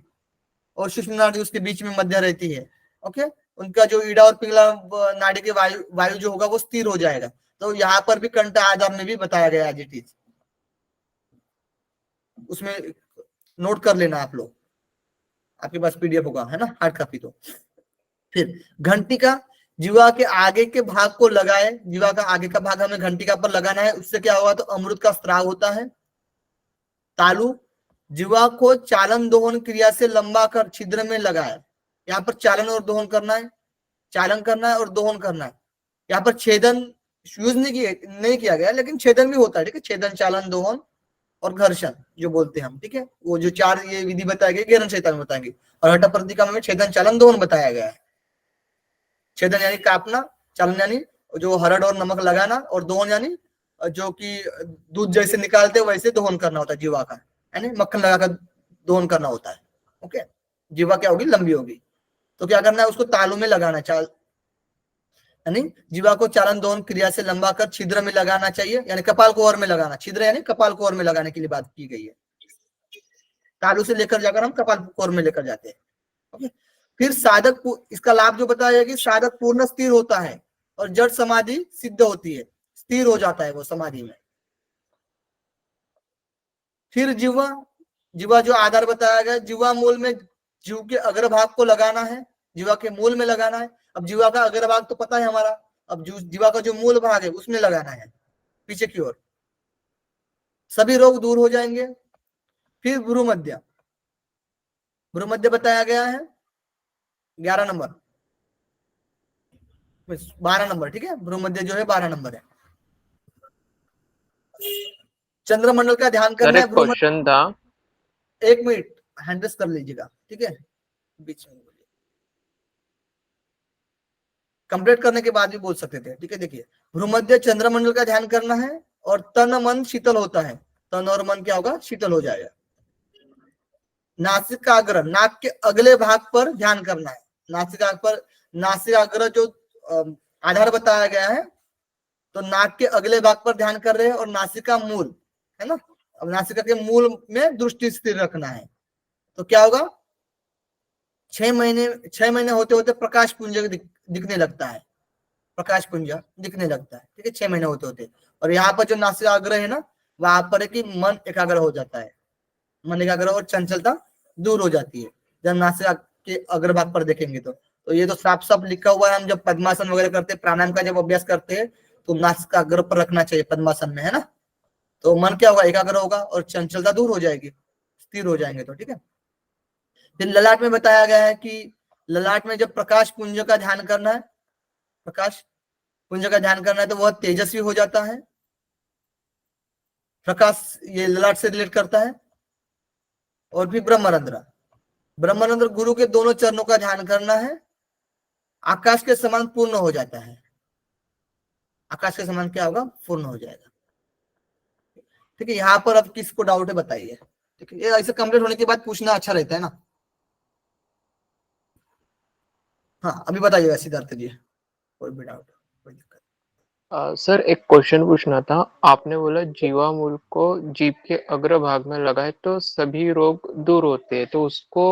और सूक्ष्म नाड़ी उसके बीच में मध्य रहती है। ओके, उनका जो ईड़ा और पिंगला नाड़ी के वायु जो होगा वो स्थिर हो जाएगा। तो यहाँ पर भी कंठ आधार में भी बताया गया एज इट इज, उसमें नोट कर लेना आप लोग, आपके पास पीडीएफ होगा, है ना, हार्ड कॉपी। तो फिर घंटिका, जीवा के आगे के भाग को लगाए, जीवा का आगे का भाग हमें घंटिका पर लगाना है, उससे क्या होगा, तो अमृत का स्त्राव होता है। तालु, जीवा को चालन दोहन क्रिया से लंबा कर छिद्र में लगाए। यहाँ पर चालन और दोहन करना है, चालन करना है और दोहन करना है। यहाँ पर छेदन यूज नहीं किया गया, लेकिन छेदन भी होता है, ठीक है, छेदन, चालन, दोहन और घर्षण जो बोलते हैं हम, ठीक है, वो जो चार ये विधि बताई गई घेरन संहिता में बताएंगे। और हठ प्रतिका में छेदन, चालन, दोहन बताया गया है। छेदन यानी काटना, चालन यानी जो हरड़ और नमक लगाना, और दोहन यानी जो कि दूध जैसे निकालते वैसे दोहन करना होता है जीवा का, यानी मक्खन लगाकर दोहन करना होता है। ओके, जीवा क्या होगी, लंबी होगी। तो क्या करना है, उसको तालू में लगाना, चाल यानी जीवा को चालन दोहन क्रिया से लंबा कर छिद्र में लगाना चाहिए, यानी कपाल कोहर में लगाना। छिद्र यानी कपाल कोहर में लगाने के लिए बात की गई है। तालू से लेकर जाकर हम कपाल कोहर में लेकर जाते हैं। ओके, फिर साधक, इसका लाभ जो बताया कि साधक पूर्ण स्थिर होता है और जड़ समाधि सिद्ध होती है, स्थिर हो जाता है वो समाधि में। फिर जीवा, जीवा जो आधार बताया गया, जीवा मूल में जीव के अग्रभाग को लगाना है, जीवा के मूल में लगाना है। अब जीवा का अग्रभाग तो पता है हमारा, अब जीवा का जो मूल भाग है उसमें लगाना है, पीछे की ओर, सभी रोग दूर हो जाएंगे। फिर भ्रूमध्य, भ्रूमध्य बताया गया है 11 नंबर, 12 नंबर, ठीक है, भ्रूमध्य जो है 12 नंबर है। चंद्रमंडल का ध्यान करना है। क्वेश्चन था, 1 मिनट हैंडल्स कर लीजिएगा, ठीक है, बीच में कंप्लीट करने के बाद भी बोल सकते थे, ठीक है। देखिए, भ्रूमध्य चंद्रमंडल का ध्यान करना है और तन मन शीतल होता है, तन और मन क्या होगा, शीतल हो जाएगा। नासिकाग्र, नाक के अगले भाग पर ध्यान करना है, नासिकाग्र जो आधार बताया गया है, तो नाक के अगले भाग पर ध्यान कर रहे हैं, और नासिका मूल है ना, अब नासिका के मूल में दृष्टि स्थिर रखना है। तो क्या होगा, 6 महीने होते होते प्रकाश पुंज दिखने लगता है, प्रकाश पुंज दिखने लगता है, ठीक है, 6 महीने होते होते। और यहाँ पर जो नासिकाग्र है ना, वहां पर है कि मन एकाग्र हो जाता है, मन एकाग्र और चंचलता दूर हो जाती है जब नासिका के अग्रभाग पर देखेंगे। तो ये तो साफ साफ लिखा हुआ है। हम जब पद्मासन वगैरह करते हैं, प्राणायाम का जब अभ्यास करते हैं, तो नासिकाग्र पर रखना चाहिए पद्मासन में, है ना। तो मन क्या होगा, एकाग्र होगा और चंचलता दूर हो जाएगी, स्थिर हो जाएंगे, तो ठीक है। फिर ललाट में बताया गया है कि ललाट में जब प्रकाश पुंज का ध्यान करना है, प्रकाश पुंज का ध्यान करना है, तो वह तेजस्वी हो जाता है। प्रकाश ये ललाट से रिलेट करता है। और भी ब्रह्मरंध्र, ब्रह्मरंध्र गुरु के दोनों चरणों का ध्यान करना है, आकाश के समान पूर्ण हो जाता है। आकाश के समान क्या होगा? पूर्ण हो जाएगा। ठीक है, यहाँ पर अब किसको डाउट है बताइए। ठीक है, ये ऐसे कंप्लीट होने के बाद पूछना अच्छा रहता है ना। हाँ अभी बताइएगा सिद्धार्थ जी, कोई भी डाउट, कोई दिक्कत। सर एक क्वेश्चन पूछना था। आपने बोला जीवामूल को जीभ के अग्रभाग में लगाए तो सभी रोग दूर होते हैं, तो उसको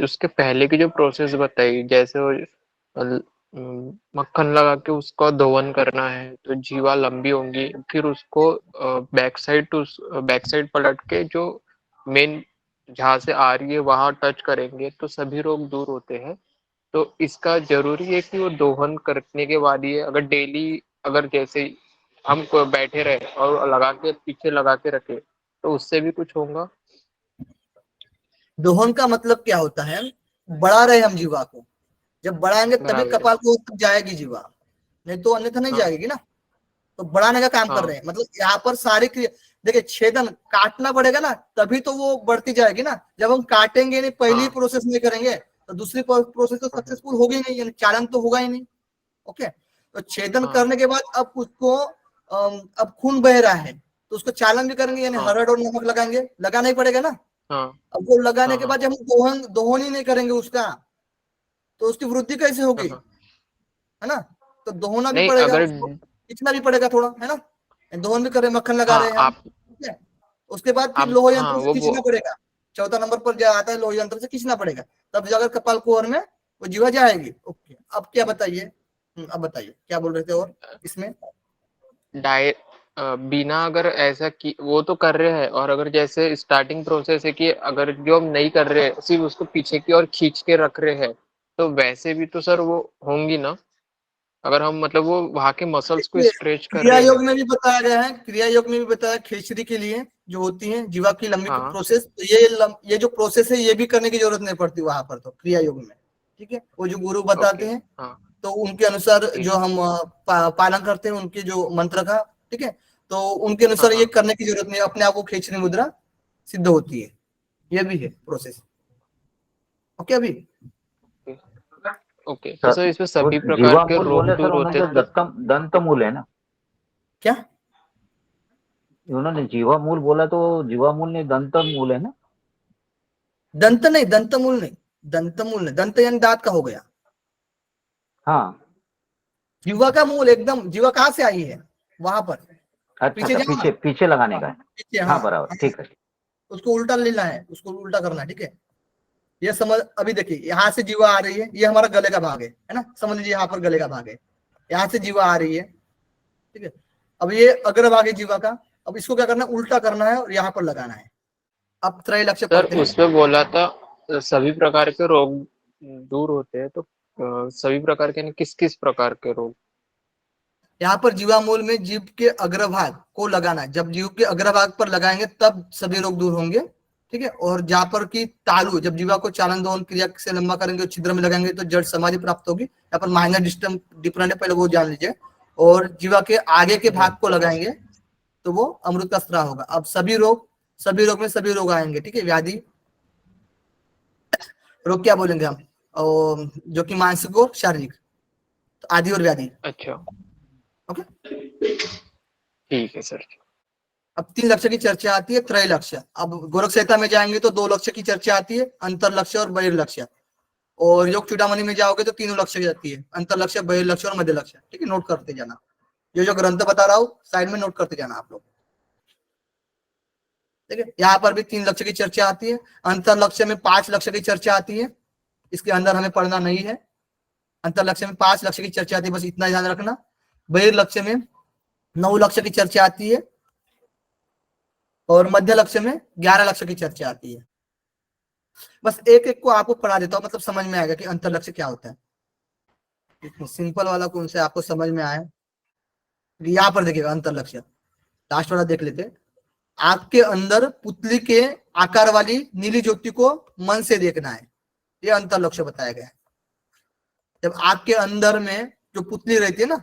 उसके पहले की जो प्रोसेस बताई, जैसे वो मक्खन लगा के उसका धोवन करना है तो जीवा लंबी होंगी, फिर उसको बैक साइड पलट के जो मेन जहाँ से आ रही है वहां टच करेंगे तो सभी रोग दूर होते हैं। तो इसका जरूरी है कि वो दोहन करने के बाद ही, अगर डेली अगर जैसे हम बैठे रहे और लगा के पीछे लगा के रखे तो उससे भी कुछ होगा? दोहन का मतलब क्या होता है? बढ़ा रहे हम जीवा को, जब बढ़ाएंगे तभी बराबर है। कपाल को तक जाएगी जीवा, नहीं तो अन्यथा नहीं हाँ। जाएगी ना। तो बढ़ाने का काम कर हाँ। रहे हैं, मतलब यहाँ पर सारी क्रिया देखिए, छेदन काटना पड़ेगा ना तभी तो वो बढ़ती जाएगी ना। जब हम काटेंगे नहीं, पहली हाँ। प्रोसेस नहीं करेंगे तो दूसरी प्रोसेस तो सक्सेसफुल होगी नहीं, यानी चालन तो होगा ही नहीं। ओके, तो छेदन हाँ। करने के बाद अब उसको अब खून बह रहा है तो उसको चालन भी करेंगे, यानी हाँ। हरड़ और नमक लगाएंगे, लगाना ही पड़ेगा ना। हाँ। अब वो लगाने हाँ। के बाद जब हम दोहन ही नहीं करेंगे उसका, तो उसकी वृद्धि कैसे होगी? हाँ। है ना। तो दोहना भी नहीं पड़ेगा, अगर उसको खींचना भी पड़ेगा थोड़ा, है ना। दोहन भी कर रहे हैं, मक्खन लगा रहे हाँ हैं हम, आप ठीक है। उसके बाद फिर आप लोह हाँ यंत्र से खींचना पड़ेगा, चौथा नंबर पर जो आता है लोह यंत्र से खींचना पड़ेगा, तब जाकर कपाल कुहर में वो जीवा जाएगी। ओके, अब क्या बताइए, अब बताइए क्या बोल रहे थे और इसमें। डाय बिना अगर ऐसा की वो तो कर रहे हैं, और अगर जैसे स्टार्टिंग प्रोसेस है कि अगर जो हम नहीं कर रहे सिर्फ उसको पीछे की ओर खींच के रख रहे हैं, तो वैसे भी तो सर वो होंगी ना, अगर हम मतलब वो वहां के मसल्स को देखिए, स्ट्रेच कर क्रिया रहे योग हैं। में भी बताया गया है, क्रिया योग में भी बताया खींचने के लिए जो होती है जीवा की लंबी हाँ। प्रोसेस, तो ये जो प्रोसेस है ये भी करने की जरूरत नहीं पड़ती वहां पर, तो क्रिया योग में। ठीक है, वो जो गुरु बताते ओके। हैं हाँ। तो उनके अनुसार ठीक। जो हम पालन करते हैं उनके जो मंत्र का, ठीक है, तो उनके हाँ। अनुसार ये हाँ। करने की जरूरत नहीं, अपने आप को खींचने मुद्रा सिद्ध होती है। ये भी है प्रोसेस। ओके अभी ओके, तो सर इसमें वो सभी प्रकार के जीवामूल रोग बोले सर, दूर होते उन्होंने तो दंत मूल है ना, क्या उन्होंने जीवामूल बोला तो जीवामूल नहीं दंत मूल है ना। दंत नहीं, दंतमूल नहीं, दंतमूल नहीं, दंत यानी दांत का हो गया। हाँ जीवा का मूल एकदम, जीवा कहाँ से आई है वहां पर अच्छा पीछे अच्छा, जाओ ना। पीछे पीछे लगाने का है। पीछे, हाँ बराबर, ठीक है। उसको उल्टा लेना है, उसको उल्टा करना है, ठीक है। ये समझ, अभी देखिए यहाँ से जीवा आ रही है, ये हमारा गले का भाग है ना, समझ लीजिए यहाँ पर गले का भाग है, यहाँ से जीवा आ रही है, ठीक है। अब ये अग्रभाग है जीवा का, अब इसको क्या करना है, उल्टा करना है और यहाँ पर लगाना है। अब त्रय लक्ष्य सर पढ़ते हैं। उसमें बोला था सभी प्रकार के रोग दूर होते हैं, तो सभी प्रकार के किस किस प्रकार के रोग? यहाँ पर जीवामूल में जीभ के अग्रभाग को लगाना है, जब जीभ के अग्रभाग पर लगाएंगे तब सभी रोग दूर होंगे, ठीक है। और जहाँ पर की तालु, जब जीवा को चालन दोहन क्रिया से लंबा करेंगे, छिद्र में लगाएंगे तो जड़ समाधि प्राप्त होगी। यहाँ पर माइनर डिफरेंट है, पहले वो जान लीजिए। और जीवा के आगे के भाग को लगाएंगे तो वो अमृत का स्त्राव होगा। अब सभी रोग में सभी रोग आएंगे, ठीक है। व्याधि रोग क्या बोलेंगे हम, और जो कि मानसिक और शारीरिक, तो आदि और व्याधि। अच्छा, ओके, ठीक है सर। अब 3 लक्ष्य की चर्चा आती है, त्रय लक्ष्य। अब गोरख संहिता में जाएंगे तो 2 लक्ष्य की चर्चा आती है, अंतर लक्ष्य और बहिर्लक्ष्य। और योग चूड़ामणि में जाओगे तो 3 लक्ष्य की आती है, अंतर लक्ष्य, बहिर्लक्ष्य और मध्य लक्ष्य, ठीक है। नोट करते जाना, जो ग्रंथ बता रहा हूँ साइड में नोट करते जाना आप लोग, ठीक है। यहाँ पर भी 3 लक्ष्य की चर्चा आती है, अंतर लक्ष्य में 5 लक्ष्य की चर्चा आती है, इसके अंदर हमें पढ़ना नहीं है। अंतर लक्ष्य में 5 लक्ष्य की चर्चा आती है, बस इतना ध्यान रखना। बहिर्लक्ष्य में 9 लक्ष्य की चर्चा आती है, और मध्य लक्ष्य में 11 लक्ष्य की चर्चा आती है। बस एक एक को आपको पढ़ा देता हूँ, मतलब समझ में आएगा कि अंतर लक्ष्य क्या होता है। सिंपल वाला कौन सा आपको समझ में आया, यहाँ पर देखिएगा अंतर लक्ष्य, लास्ट वाला देख लेते। आपके अंदर पुतली के आकार वाली नीली ज्योति को मन से देखना है, ये अंतर लक्ष्य बताया गया है। जब आपके अंदर में जो पुतली रहती है ना,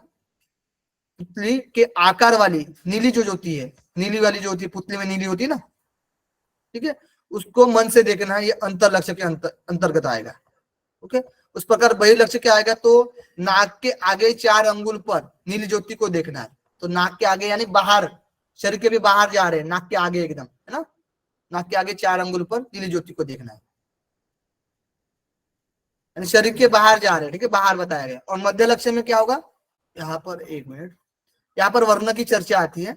पुतली के आकार वाली नीली जो ज्योति है, नीली वाली जो होती है, पुतली में नीली होती है ना, ठीक है, उसको मन से देखना है, ये अंतर लक्ष्य के अंतर्गत आएगा। ओके, उस प्रकार बहिर लक्ष्य क्या आएगा, तो नाक के आगे 4 अंगुल पर नीली ज्योति को देखना है। तो नाक के आगे यानी बाहर, शरीर के भी बाहर जा रहे हैं, नाक के आगे एकदम, है ना, नाक के आगे 4 अंगुल पर नीली ज्योति को देखना है, यानी शरीर के बाहर जा रहे हैं, ठीक है, बाहर बताया गया। और मध्य लक्ष्य में क्या होगा, यहाँ पर 1 मिनट, यहाँ पर वर्ण की चर्चा आती है।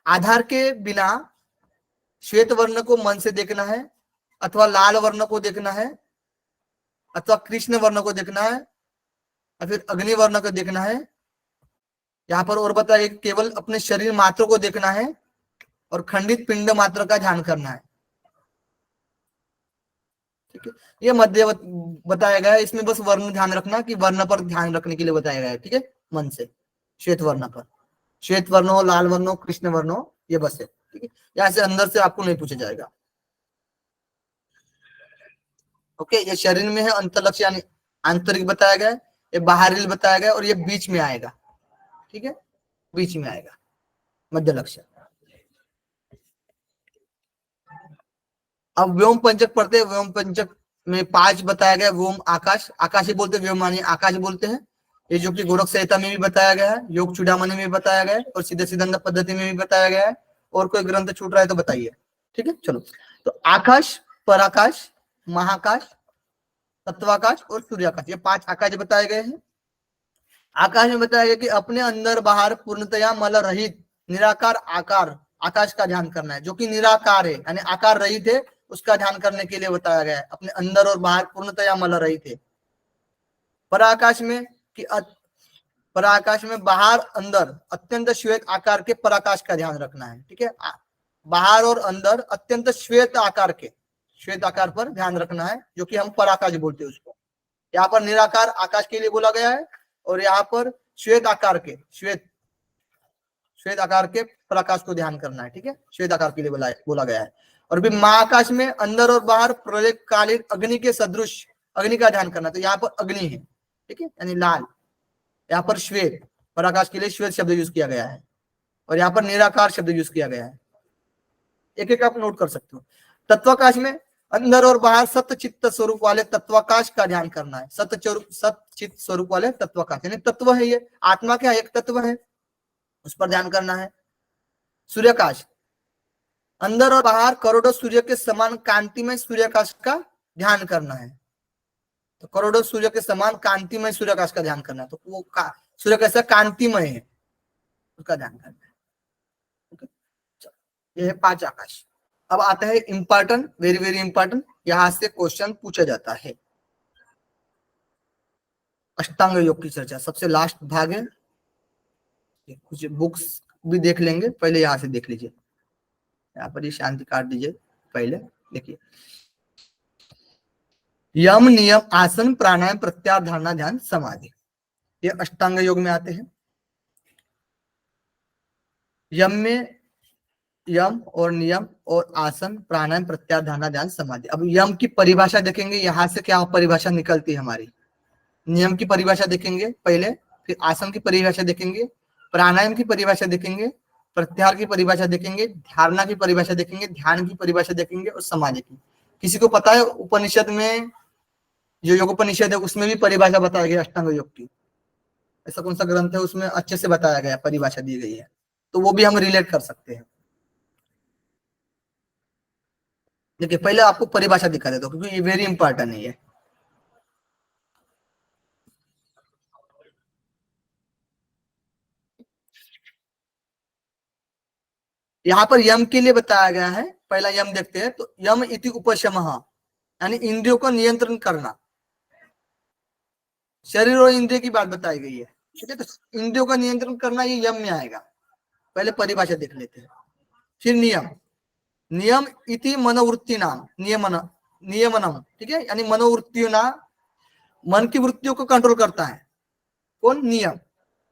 आधार के बिना श्वेत वर्ण को मन से देखना है, अथवा लाल वर्ण को देखना है, अथवा कृष्ण वर्ण को देखना है, या फिर अग्नि वर्ण को देखना है। यहाँ पर और बताया कि केवल अपने शरीर मात्र को देखना है और खंडित पिंड मात्र का ध्यान करना है, ठीक है। ये मध्य बताया गया है, इसमें बस वर्ण ध्यान रखना कि वर्ण पर ध्यान रखने के लिए बताया गया है, ठीक है, मन से श्वेत वर्ण पर, श्वेत वर्ण हो, लाल वर्ण हो, कृष्ण वर्ण हो, ये बस है, ठीक है। यहाँ से अंदर से आपको नहीं पूछा जाएगा। ओके, ये शरीर में है, अंतलक्ष्य यानी आंतरिक बताया गया है, ये बाहरी बताया गया है, और ये बीच में आएगा, ठीक है, बीच में आएगा मध्य लक्ष्य। अब व्योम पंचक पढ़ते हैं। व्योम पंचक में 5 बताया गया। व्योम आकाश, आकाश ही बोलते हैं, व्योम मानी आकाश बोलते हैं। ये जो कि गोरख संहिता में भी बताया गया है, योग चूड़ामणि में भी बताया गया है, और सीधे सिद्धांत पद्धति में भी बताया गया है। और कोई ग्रंथ छूट रहा है तो बताइए, ठीक है। चलो, तो आकाश, पराकाश, महाकाश, तत्वाकाश और सूर्याकाश, ये 5 आकाश बताए गए हैं। आकाश में बताया गया कि अपने अंदर बाहर पूर्णतया मल रहित निराकार आकार आकाश का ध्यान करना है, जो कि निराकार है, यानी आकार रहित है, उसका ध्यान करने के लिए बताया गया है। अपने अंदर और बाहर पूर्णतया मल रहित है। पराकाश में कि पराकाश में बाहर अंदर अत्यंत श्वेत आकार के पराकाश का ध्यान रखना है, ठीक है। बाहर और अंदर अत्यंत श्वेत आकार के, श्वेत आकार पर ध्यान रखना है, जो कि हम पराकाश बोलते हैं उसको। यहाँ पर निराकार आकाश के लिए बोला गया है, और यहाँ पर श्वेत आकार के, श्वेत आकार के प्रकाश को ध्यान करना है, ठीक है, श्वेत आकार के लिए बोला गया है। और भी महाकाश में अंदर और बाहर प्रलयकालीन अग्नि के सदृश अग्नि का ध्यान करना है। तो यहाँ पर अग्नि है, ठीक है, यानी लाल। यहाँ पर श्वेत, पराकाश के लिए श्वेत शब्द यूज किया गया है, और यहाँ पर निराकार शब्द यूज किया गया है। एक एक आप नोट कर सकते हो। तत्वाकाश में अंदर और बाहर सत्य चित्त स्वरूप वाले तत्वाकाश का ध्यान करना है। सत्य चित्त स्वरूप वाले तत्वाकाश, यानी तत्व है, ये आत्मा क्या एक तत्व है, उस पर ध्यान करना है। सूर्याकाश, अंदर और बाहर करोड़ों सूर्य के समान कांतिमय सूर्याकाश का ध्यान करना है। तो करोड़ों सूर्य के समान कांतिमय सूर्याकाश का ध्यान करना है। तो वो सूर्य कैसा कांतिमय है, उसका ध्यान करना है। ओके, ये है 5 आकाश। अब आता है इंपॉर्टेंट, वेरी वेरी इंपॉर्टेंट, यहां से क्वेश्चन पूछा जाता है। अष्टांग योग की चर्चा सबसे लास्ट भाग है। कुछ बुक्स भी देख लेंगे, पहले यहां से देख लीजिए। यहाँ पर ये शांति काट दीजिए, पहले देखिए। यम, नियम, आसन, प्राणायाम, प्रत्याहार, धारणा, ध्यान, समाधि, ये अष्टांग योग में आते हैं। यम में यम और नियम और आसन, प्राणायाम, प्रत्याहार, धारणा, ध्यान, समाधि। अब यम की परिभाषा देखेंगे, यहां से क्या परिभाषा निकलती है हमारी। नियम की परिभाषा देखेंगे पहले, फिर आसन की परिभाषा देखेंगे, प्राणायाम की परिभाषा देखेंगे, प्रत्याहार की परिभाषा देखेंगे, धारणा की परिभाषा देखेंगे, ध्यान की परिभाषा देखेंगे, और समाधि की। किसी को पता है उपनिषद में, जो योगोपनिषद है उसमें भी परिभाषा बताया गया अष्टांग योग की? ऐसा कौन सा ग्रंथ है उसमें अच्छे से बताया गया, परिभाषा दी गई है? तो वो भी हम रिलेट कर सकते हैं। देखिए, पहले आपको परिभाषा दिखा देता हूं, क्योंकि ये वेरी इंपॉर्टेंट है ये। यहाँ पर यम के लिए बताया गया है। पहला यम देखते हैं, तो यम इति उपशमः, यानी इंद्रियों को नियंत्रण करना। शरीर और इंद्रिय की बात बताई गई है, ठीक है। तो इंद्रियों का नियंत्रण करना ये यम में आएगा। पहले परिभाषा देख लेते हैं, फिर नियम। नियम इति मनोवृत्ति नाम नियमनम, ठीक है, यानी मनोवृत्तियों ना, मन की वृत्तियों को कंट्रोल करता है कौन? नियम।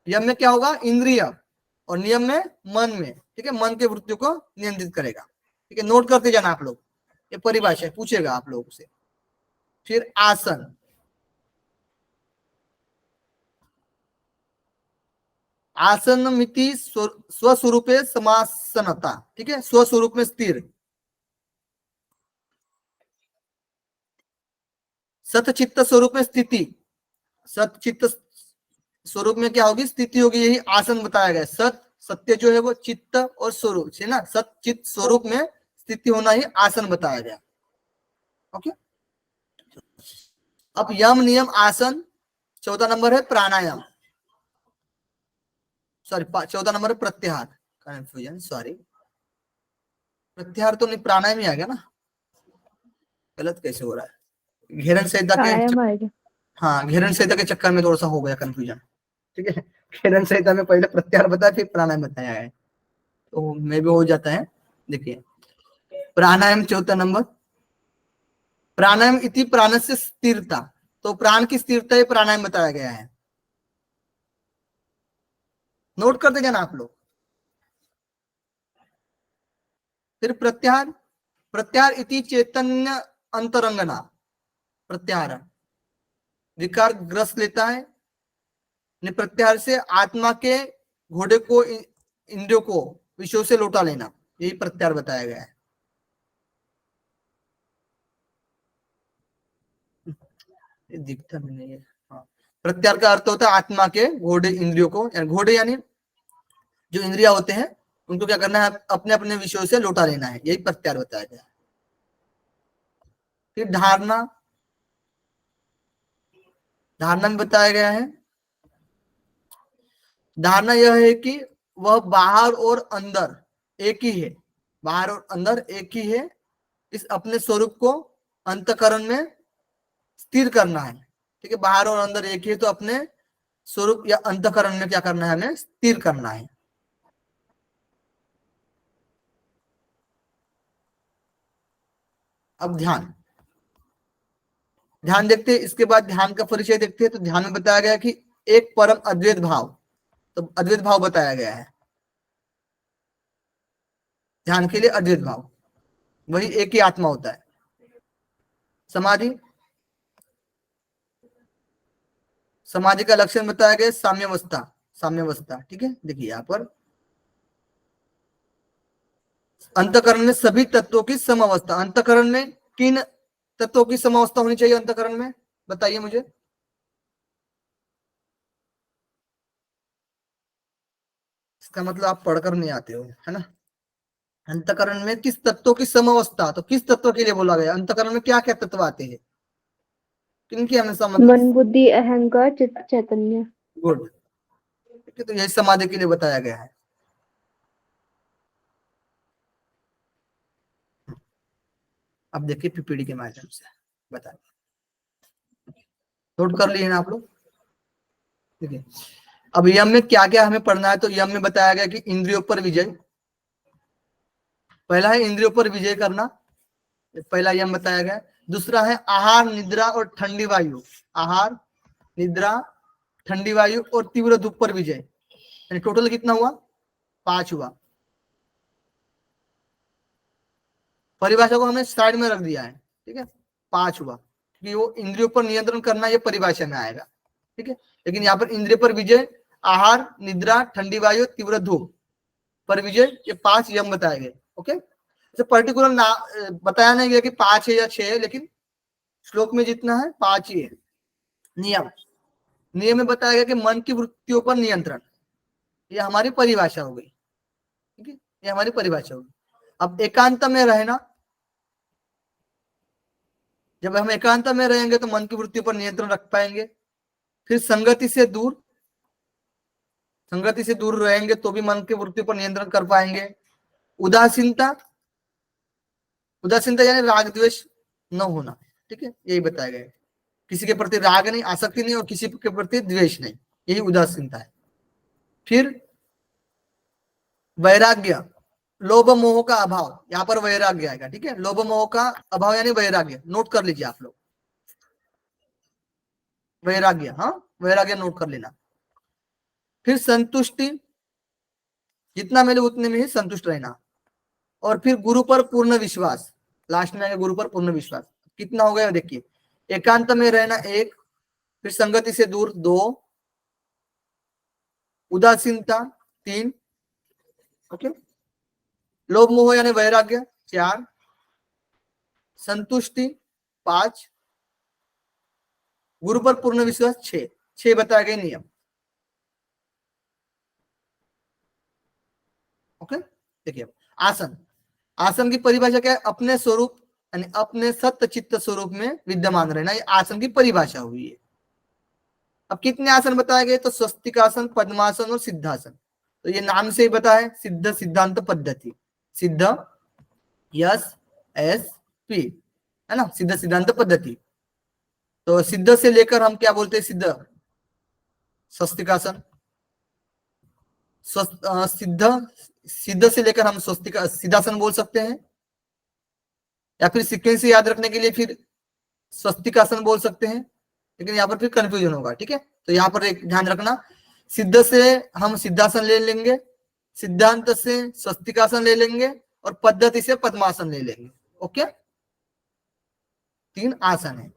यम में क्या होगा? इंद्रिय, और नियम में मन में, ठीक है, मन के वृत्तियों को नियंत्रित करेगा, ठीक है। नोट करते जाना आप लोग, ये परिभाषा पूछेगा आप लोगों से। फिर आसन, आसन मिति स्वस्वरूपे समासनता, ठीक है, स्वस्वरूप में स्थिर। सतचित्त स्वरूप में स्थिति, सतचित्त स्वरूप में क्या होगी, स्थिति होगी, यही आसन बताया गया। सत सत्य जो है वो चित्त और स्वरूप है ना, सतचित्त स्वरूप में स्थिति होना ही आसन बताया गया। ओके, अब यम नियम आसन, चौथा नंबर है प्राणायाम, सॉरी चौथा नंबर है प्रत्याहार, कंफ्यूजन सॉरी, प्रत्याहार तो नहीं, प्राणायाम ही आ गया ना, गलत कैसे हो रहा है, घेरन संहिता के, प्राणायाम आएगा। हाँ घेरन संहिता के चक्कर में थोड़ा सा हो गया कंफ्यूजन, ठीक है। घेरन संहिता में पहले प्रत्याहार बताया फिर प्राणायाम बताया है, तो मैं भी हो जाता है। देखिए प्राणायाम चौथा नंबर, प्राणायाम इति प्राणस्य स्थिरता, तो प्राण की स्थिरता ये प्राणायाम बताया गया है, नोट कर देगा ना आप लोग। फिर प्रत्याहार, प्रत्याहार इति चैतन्य अंतरंगना, प्रत्याहार विकार ग्रस्त लेता है, प्रत्याहार से आत्मा के घोड़े को, इंद्रियों को विषयों से लौटा लेना, यही प्रत्याहार बताया गया है। ये दिखता भी नहीं है, हाँ। प्रत्याहार का अर्थ होता है आत्मा के घोड़े इंद्रियों को, घोड़े यानी जो इंद्रिया होते हैं उनको क्या करना है, अपने अपने विषयों से लौटा लेना है, यही प्रत्याहार बताया गया है। फिर धारणा, धारणा में बताया गया है, धारणा यह है कि वह बाहर और अंदर एक ही है, बाहर और अंदर एक ही है, इस अपने स्वरूप को अंतःकरण में स्थिर करना है, ठीक है। बाहर और अंदर एक ही है, तो अपने स्वरूप या अंतःकरण में क्या करना है, हमें स्थिर करना है। अब ध्यान, ध्यान देखते हैं, इसके बाद ध्यान का परिचय देखते हैं। तो ध्यान में बताया गया कि एक परम अद्वैत भाव, तो अद्वैत भाव बताया गया है, ध्यान के लिए अद्वैत भाव, वही एक ही आत्मा होता है। समाधि, समाधि का लक्षण बताया गया साम्यावस्था, साम्यावस्था, ठीक है। देखिए यहाँ पर अंतःकरण में सभी तत्वों की समावस्था, अंतःकरण में किन तत्वों की समावस्था होनी चाहिए अंतःकरण में, बताइए मुझे। इसका मतलब आप पढ़कर नहीं आते हो, है ना। अंतःकरण में किस तत्वों की समावस्था, तो किस तत्व के लिए बोला गया, अंतःकरण में क्या क्या तत्व आते हैं, किनकी हमेशा मतलब, मन बुद्धि अहंकार चित्त चैतन्य। गुड, ठीक है। तो यही समाधि के लिए बताया गया है। अब देखिए पीपीडी के माध्यम से बता, नोट कर लिए ना आप लोग, ठीक है। अब यम में क्या क्या हमें पढ़ना है, तो यम में बताया गया कि इंद्रियों पर विजय, पहला है इंद्रियों पर विजय करना, पहला यम बताया गया। दूसरा है आहार निद्रा और ठंडी वायु, आहार निद्रा ठंडी वायु और तीव्र धूप पर विजय, टोटल कितना हुआ, 5 हुआ। परिभाषा को हमने साइड में रख दिया है, ठीक है, 5 हुआ, क्योंकि वो इंद्रियों पर नियंत्रण करना ये परिभाषा में आएगा, ठीक है। लेकिन यहाँ पर इंद्रिय पर विजय, आहार निद्रा ठंडी वायु तीव्र धूप पर विजय, ये 5 यम बताए गए। ओके, तो पर्टिकुलर ना बताया नहीं गया कि 5 है या 6 है, लेकिन श्लोक में जितना है 5 ही है। नियम, नियम में बताया गया कि मन की वृत्तियों पर नियंत्रण, ये हमारी परिभाषा हो गई, ठीक है, ये हमारी परिभाषा होगी। अब एकांत में रहना, जब हम एकांत में रहेंगे तो मन की वृत्तियों पर नियंत्रण रख पाएंगे। फिर संगति से दूर, संगति से दूर रहेंगे तो भी मन की वृत्तियों पर नियंत्रण कर पाएंगे। उदासीनता, उदासीनता यानी राग द्वेष न होना, ठीक है, यही बताया गया है। किसी के प्रति राग नहीं, आसक्ति नहीं, और किसी के प्रति द्वेष नहीं, यही उदासीनता है। फिर वैराग्य, लोभ मोह का अभाव, यहाँ पर वैराग्य आएगा, ठीक है, लोभ मोह का अभाव यानी वैराग्य, नोट कर लीजिए आप लोग, वैराग्य, हाँ वैराग्य नोट कर लेना। फिर संतुष्टि, जितना मिले उतने में ही संतुष्ट रहना। और फिर गुरु पर पूर्ण विश्वास, लास्ट में आएगा गुरु पर पूर्ण विश्वास। कितना हो गया देखिए, एकांत में रहना 1, फिर संगति से दूर 2, उदासीनता 3, ओके, लोभ मोह यानी वैराग्य 4, संतुष्टि 5, गुरु पर पूर्ण विश्वास 6 बताए गए नियम। ओके, देखिए आसन, आसन की परिभाषा क्या है? अपने स्वरूप यानी अपने सत्य चित्त स्वरूप में विद्यमान रहना, ये आसन की परिभाषा हुई है। अब कितने आसन बताए गए? तो स्वस्तिकासन, पद्मासन और सिद्धासन। तो ये नाम से ही पता है, सिद्ध सिद्धांत पद्धति, सिद्ध SSP है ना, सिद्ध सिद्धांत पद्धति। तो सिद्ध से लेकर हम क्या बोलते हैं? सिद्ध स्वस्तिकासन, सिद्ध से लेकर हम स्वस्तिका सिद्धासन बोल सकते हैं, या फिर सीक्वेंस याद रखने के लिए फिर स्वस्तिकासन बोल सकते हैं, लेकिन यहाँ पर फिर कंफ्यूजन होगा। ठीक है, तो यहाँ पर एक ध्यान रखना, सिद्ध से हम सिद्धासन ले लेंगे, सिद्धांत से स्वस्तिकासन ले लेंगे और पद्धति से पद्मासन ले लेंगे। ओके, 3 आसन है।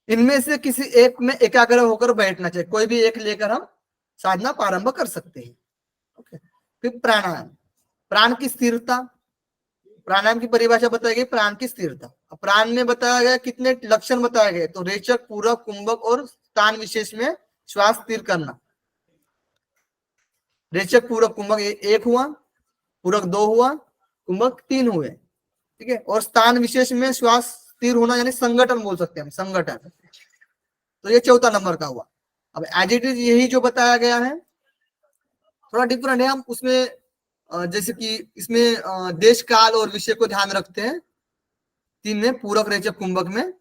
इनमें से किसी एक में एकाग्र होकर बैठना चाहिए, कोई भी एक लेकर हम साधना प्रारंभ कर सकते हैं। ओके, फिर प्राणायाम, प्राण की स्थिरता, प्राणायाम की परिभाषा बताई गई, प्राण की स्थिरता। प्राण में बताया गया कितने लक्षण बताए गए? तो रेचक, पूरक, कुंभक और स्थान विशेष में श्वास स्थिर करना। रेचक, पूरक, कुंभक 1 हुआ, पूरक 2 हुआ, कुंभक 3 हुए। ठीक है, और स्थान विशेष में श्वास स्थिर होना यानी संगठन बोल सकते हैं हम, संगठन। तो ये 4था नंबर का हुआ। अब एज इट इज यही जो बताया गया है, थोड़ा डिफरेंट है, हम उसमें जैसे कि इसमें देश काल और विषय को ध्यान रखते हैं 3 में, पूरक, रेचक, कुंभक में,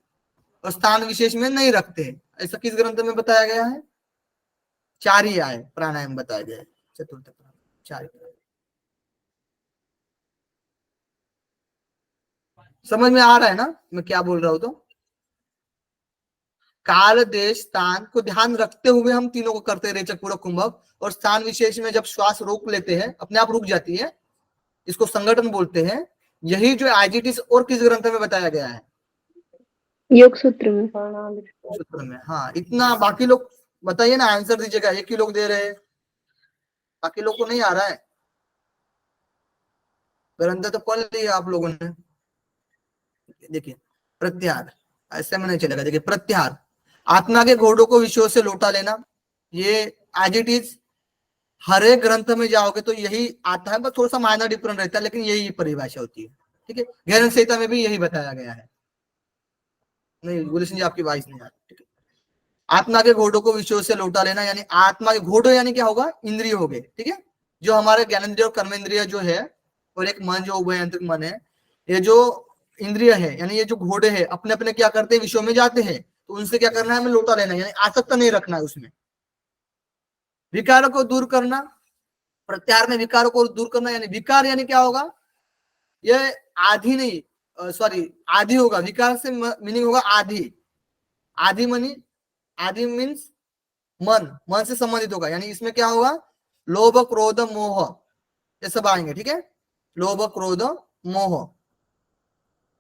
और स्थान विशेष में नहीं रखते हैं। ऐसा किस ग्रंथ में बताया गया है? 4 ही आए प्राणायाम बताए गए, चतुर्थ प्राणायाम 4। समझ में आ रहा है ना मैं क्या बोल रहा हूं? तो काल, देश, स्थान को ध्यान रखते हुए हम तीनों को करते हैं, रेचक, पूरक, कुंभक। और स्थान विशेष में जब श्वास रोक लेते हैं, अपने आप रुक जाती है, इसको संगठन बोलते हैं। यही जो आईजीटी और किस ग्रंथ में बताया गया है? योग सूत्र में। सूत्र में। हाँ, इतना। बाकी लोग बताइए ना, आंसर दीजिएगा। एक ही लोग दे रहे हैं, बाकी लोग को नहीं आ रहा है। ग्रंथ तो पढ़ लिया आप लोगों ने। देखिए प्रत्याहार, ऐसे में नहीं चलेगा। देखिए प्रत्याहार, आत्मा के घोड़ों को विषयों से लौटा लेना, ये एज इट इज हर एक ग्रंथ में जाओगे तो यही आता है, बस थोड़ा सा माइनर डिफरेंट रहता है, लेकिन यही परिभाषा होती है। ठीक है, गहन संहिता में भी यही बताया गया है। नहीं गुलशन जी, आपकी वॉइस नहीं आ रही। ठीक है, आत्मा के घोड़ों को विषयों से लौटा लेना, यानी आत्मा के घोड़े यानी क्या होगा? इंद्रिय हो गए। ठीक है, जो हमारे ज्ञानेंद्रिय और कर्मेंद्रिय जो है, और एक मन जो उभयंत्रिक मन है, ये जो इंद्रिय है यानी ये जो घोड़े हैं, अपने अपने क्या करते हैं? विषयों में जाते हैं। तो उनसे क्या करना है? हमें लौटा लेना, यानी आसक्त नहीं रखना है उसमें। विकारों को दूर करना, प्रत्याहार में विकारों को दूर करना, यानी विकार यानी क्या होगा? ये आधि नहीं, सॉरी आधि होगा। विकार से मीनिंग होगा आधि। आधि मनी, आधि मीन्स मन, मन से संबंधित होगा। यानी इसमें क्या होगा? लोभ, क्रोध, मोह, ये सब आएंगे। ठीक है, लोभ, क्रोध, मोह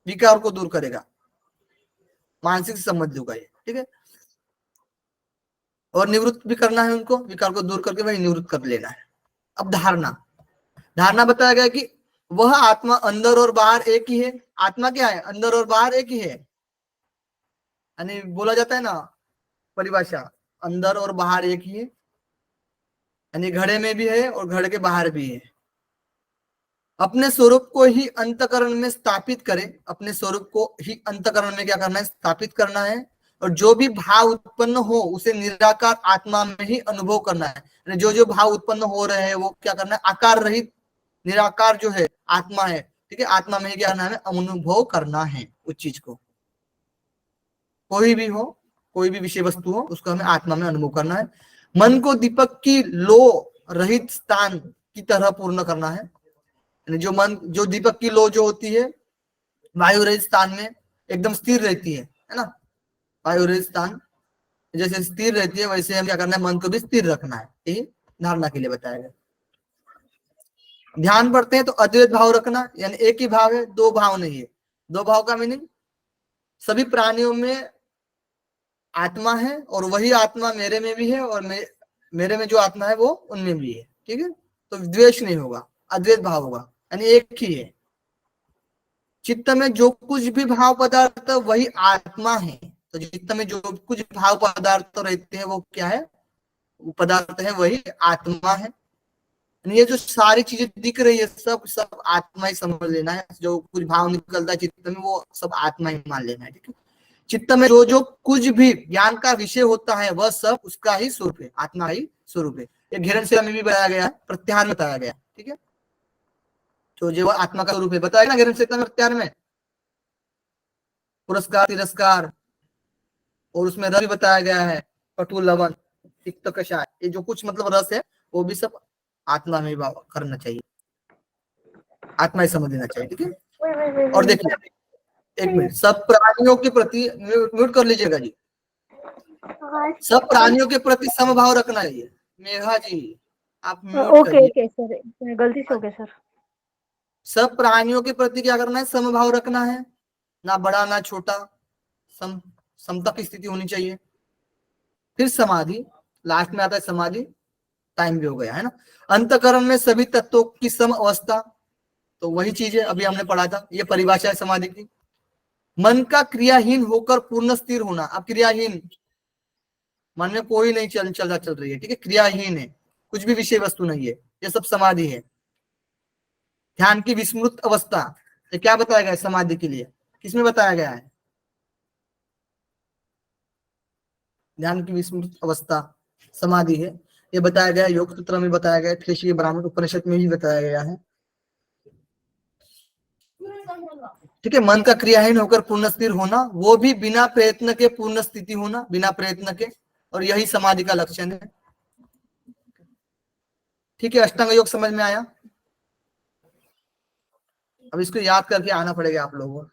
विकार को दूर करेगा, मानसिक से संबंधित होगा ये। ठीक है, और निवृत्त भी करना है उनको, विकार को दूर करके वही निवृत्त कर लेना है। अब धारणा, धारणा बताया गया कि वह आत्मा अंदर और बाहर एक ही है। आत्मा क्या है? अंदर और बाहर एक ही है। यानी बोला जाता है ना परिभाषा, अंदर और बाहर एक ही है, यानी घड़े में भी है और घड़े के बाहर भी है। अपने स्वरूप को ही अंतकरण में स्थापित करें, अपने स्वरूप को ही अंतकरण में क्या करना है? स्थापित करना है। और जो भी भाव उत्पन्न हो उसे निराकार आत्मा में ही अनुभव करना है। जो जो भाव उत्पन्न हो रहे हैं वो क्या करना है? आकार रहित निराकार जो है आत्मा है। ठीक है, आत्मा में ही क्या करना है? अनुभव करना है उस चीज को। कोई भी हो, कोई भी विषय वस्तु हो, उसको हमें आत्मा में अनुभव करना है। मन को दीपक की लो रहित स्थान की तरह पूर्ण करना है। जो मन, जो दीपक की लो जो होती है वायु रहित स्थान में एकदम स्थिर रहती है ना। वायु रहित स्थान जैसे स्थिर रहती है, वैसे हम क्या करना है? मन को भी स्थिर रखना है। ये धारणा के लिए बताया गया। ध्यान पढ़ते हैं तो अद्वैत भाव रखना, यानी एक ही भाव है, 2 भाव नहीं है। 2 भाव का मीनिंग सभी प्राणियों में आत्मा है और वही आत्मा मेरे में भी है और मेरे में जो आत्मा है वो उनमें भी है। ठीक है, तो द्वेष नहीं होगा, अद्वैत भाव होगा, यानी एक ही है। चित्त में जो कुछ भी भाव पदार्थ वही आत्मा है। तो चित्त में जो कुछ भाव पदार्थ रहते हैं वो क्या है, वो पदार्थ है, वही आत्मा है। ये जो सारी चीजें दिख रही है सब सब आत्मा ही समझ लेना है। जो कुछ भाव निकलता है चित्त में वो सब आत्मा ही मान लेना है, ठीक है। चित्त में जो जो कुछ भी ज्ञान का विषय होता है वह सब उसका ही स्वरूप है, आत्मा ही स्वरूप है। ये घेरन से में भी बताया गया है, प्रत्याहार में बताया गया, ठीक है। तो जो आत्मा का स्वरूप है बताया ना घेरन से प्रत्याहार में, पुरस्कार तिरस्कार, और उसमें रस भी बताया गया है, कटु लवण तिक्त कषाय, ये जो कुछ मतलब रस है वो भी सब आत्मा में भाव करना चाहिए, आत्मा ही समझ लेना चाहिए, ठीक है। और देखिए एक मिनट, सब प्राणियों के प्रति, म्यूट कर लीजिएगा जी, सब प्राणियों के प्रति समभाव रखना चाहिए। मेघा जी आप म्यूट करिए। ओके सर, गलती से हो गया सर। सब प्राणियों के प्रति क्या करना है, समभाव रखना है, ना बड़ा ना छोटा, समता की स्थिति होनी चाहिए। फिर समाधि, लास्ट में आता है समाधि, टाइम भी हो गया है ना। अंतःकरण में सभी तत्वों की सम अवस्था, तो वही चीज है अभी हमने पढ़ा था, ये परिभाषा है समाधि की। मन का क्रियाहीन होकर पूर्ण स्थिर होना। अब क्रियाहीन, मन में कोई नहीं चल रही है, ठीक है, क्रियाहीन है, कुछ भी विषय वस्तु नहीं है, ये सब समाधि है। ध्यान की विस्मृत अवस्था, ये क्या बताया गया है समाधि के लिए, किसमें बताया गया है, ध्यान की विस्मृत अवस्था समाधि है, ये बताया गया है, योग सूत्र में बताया गया है, तृतीय ब्राह्मण उपनिषद में भी बताया गया है, ठीक है। मन का क्रियाहीन होकर पूर्ण स्थिर होना, वो भी बिना प्रयत्न के पूर्ण स्थिति होना, बिना प्रयत्न के, और यही समाधि का लक्षण है, ठीक है। अष्टांग योग समझ में आया, अब इसको याद करके आना पड़ेगा आप लोगों को।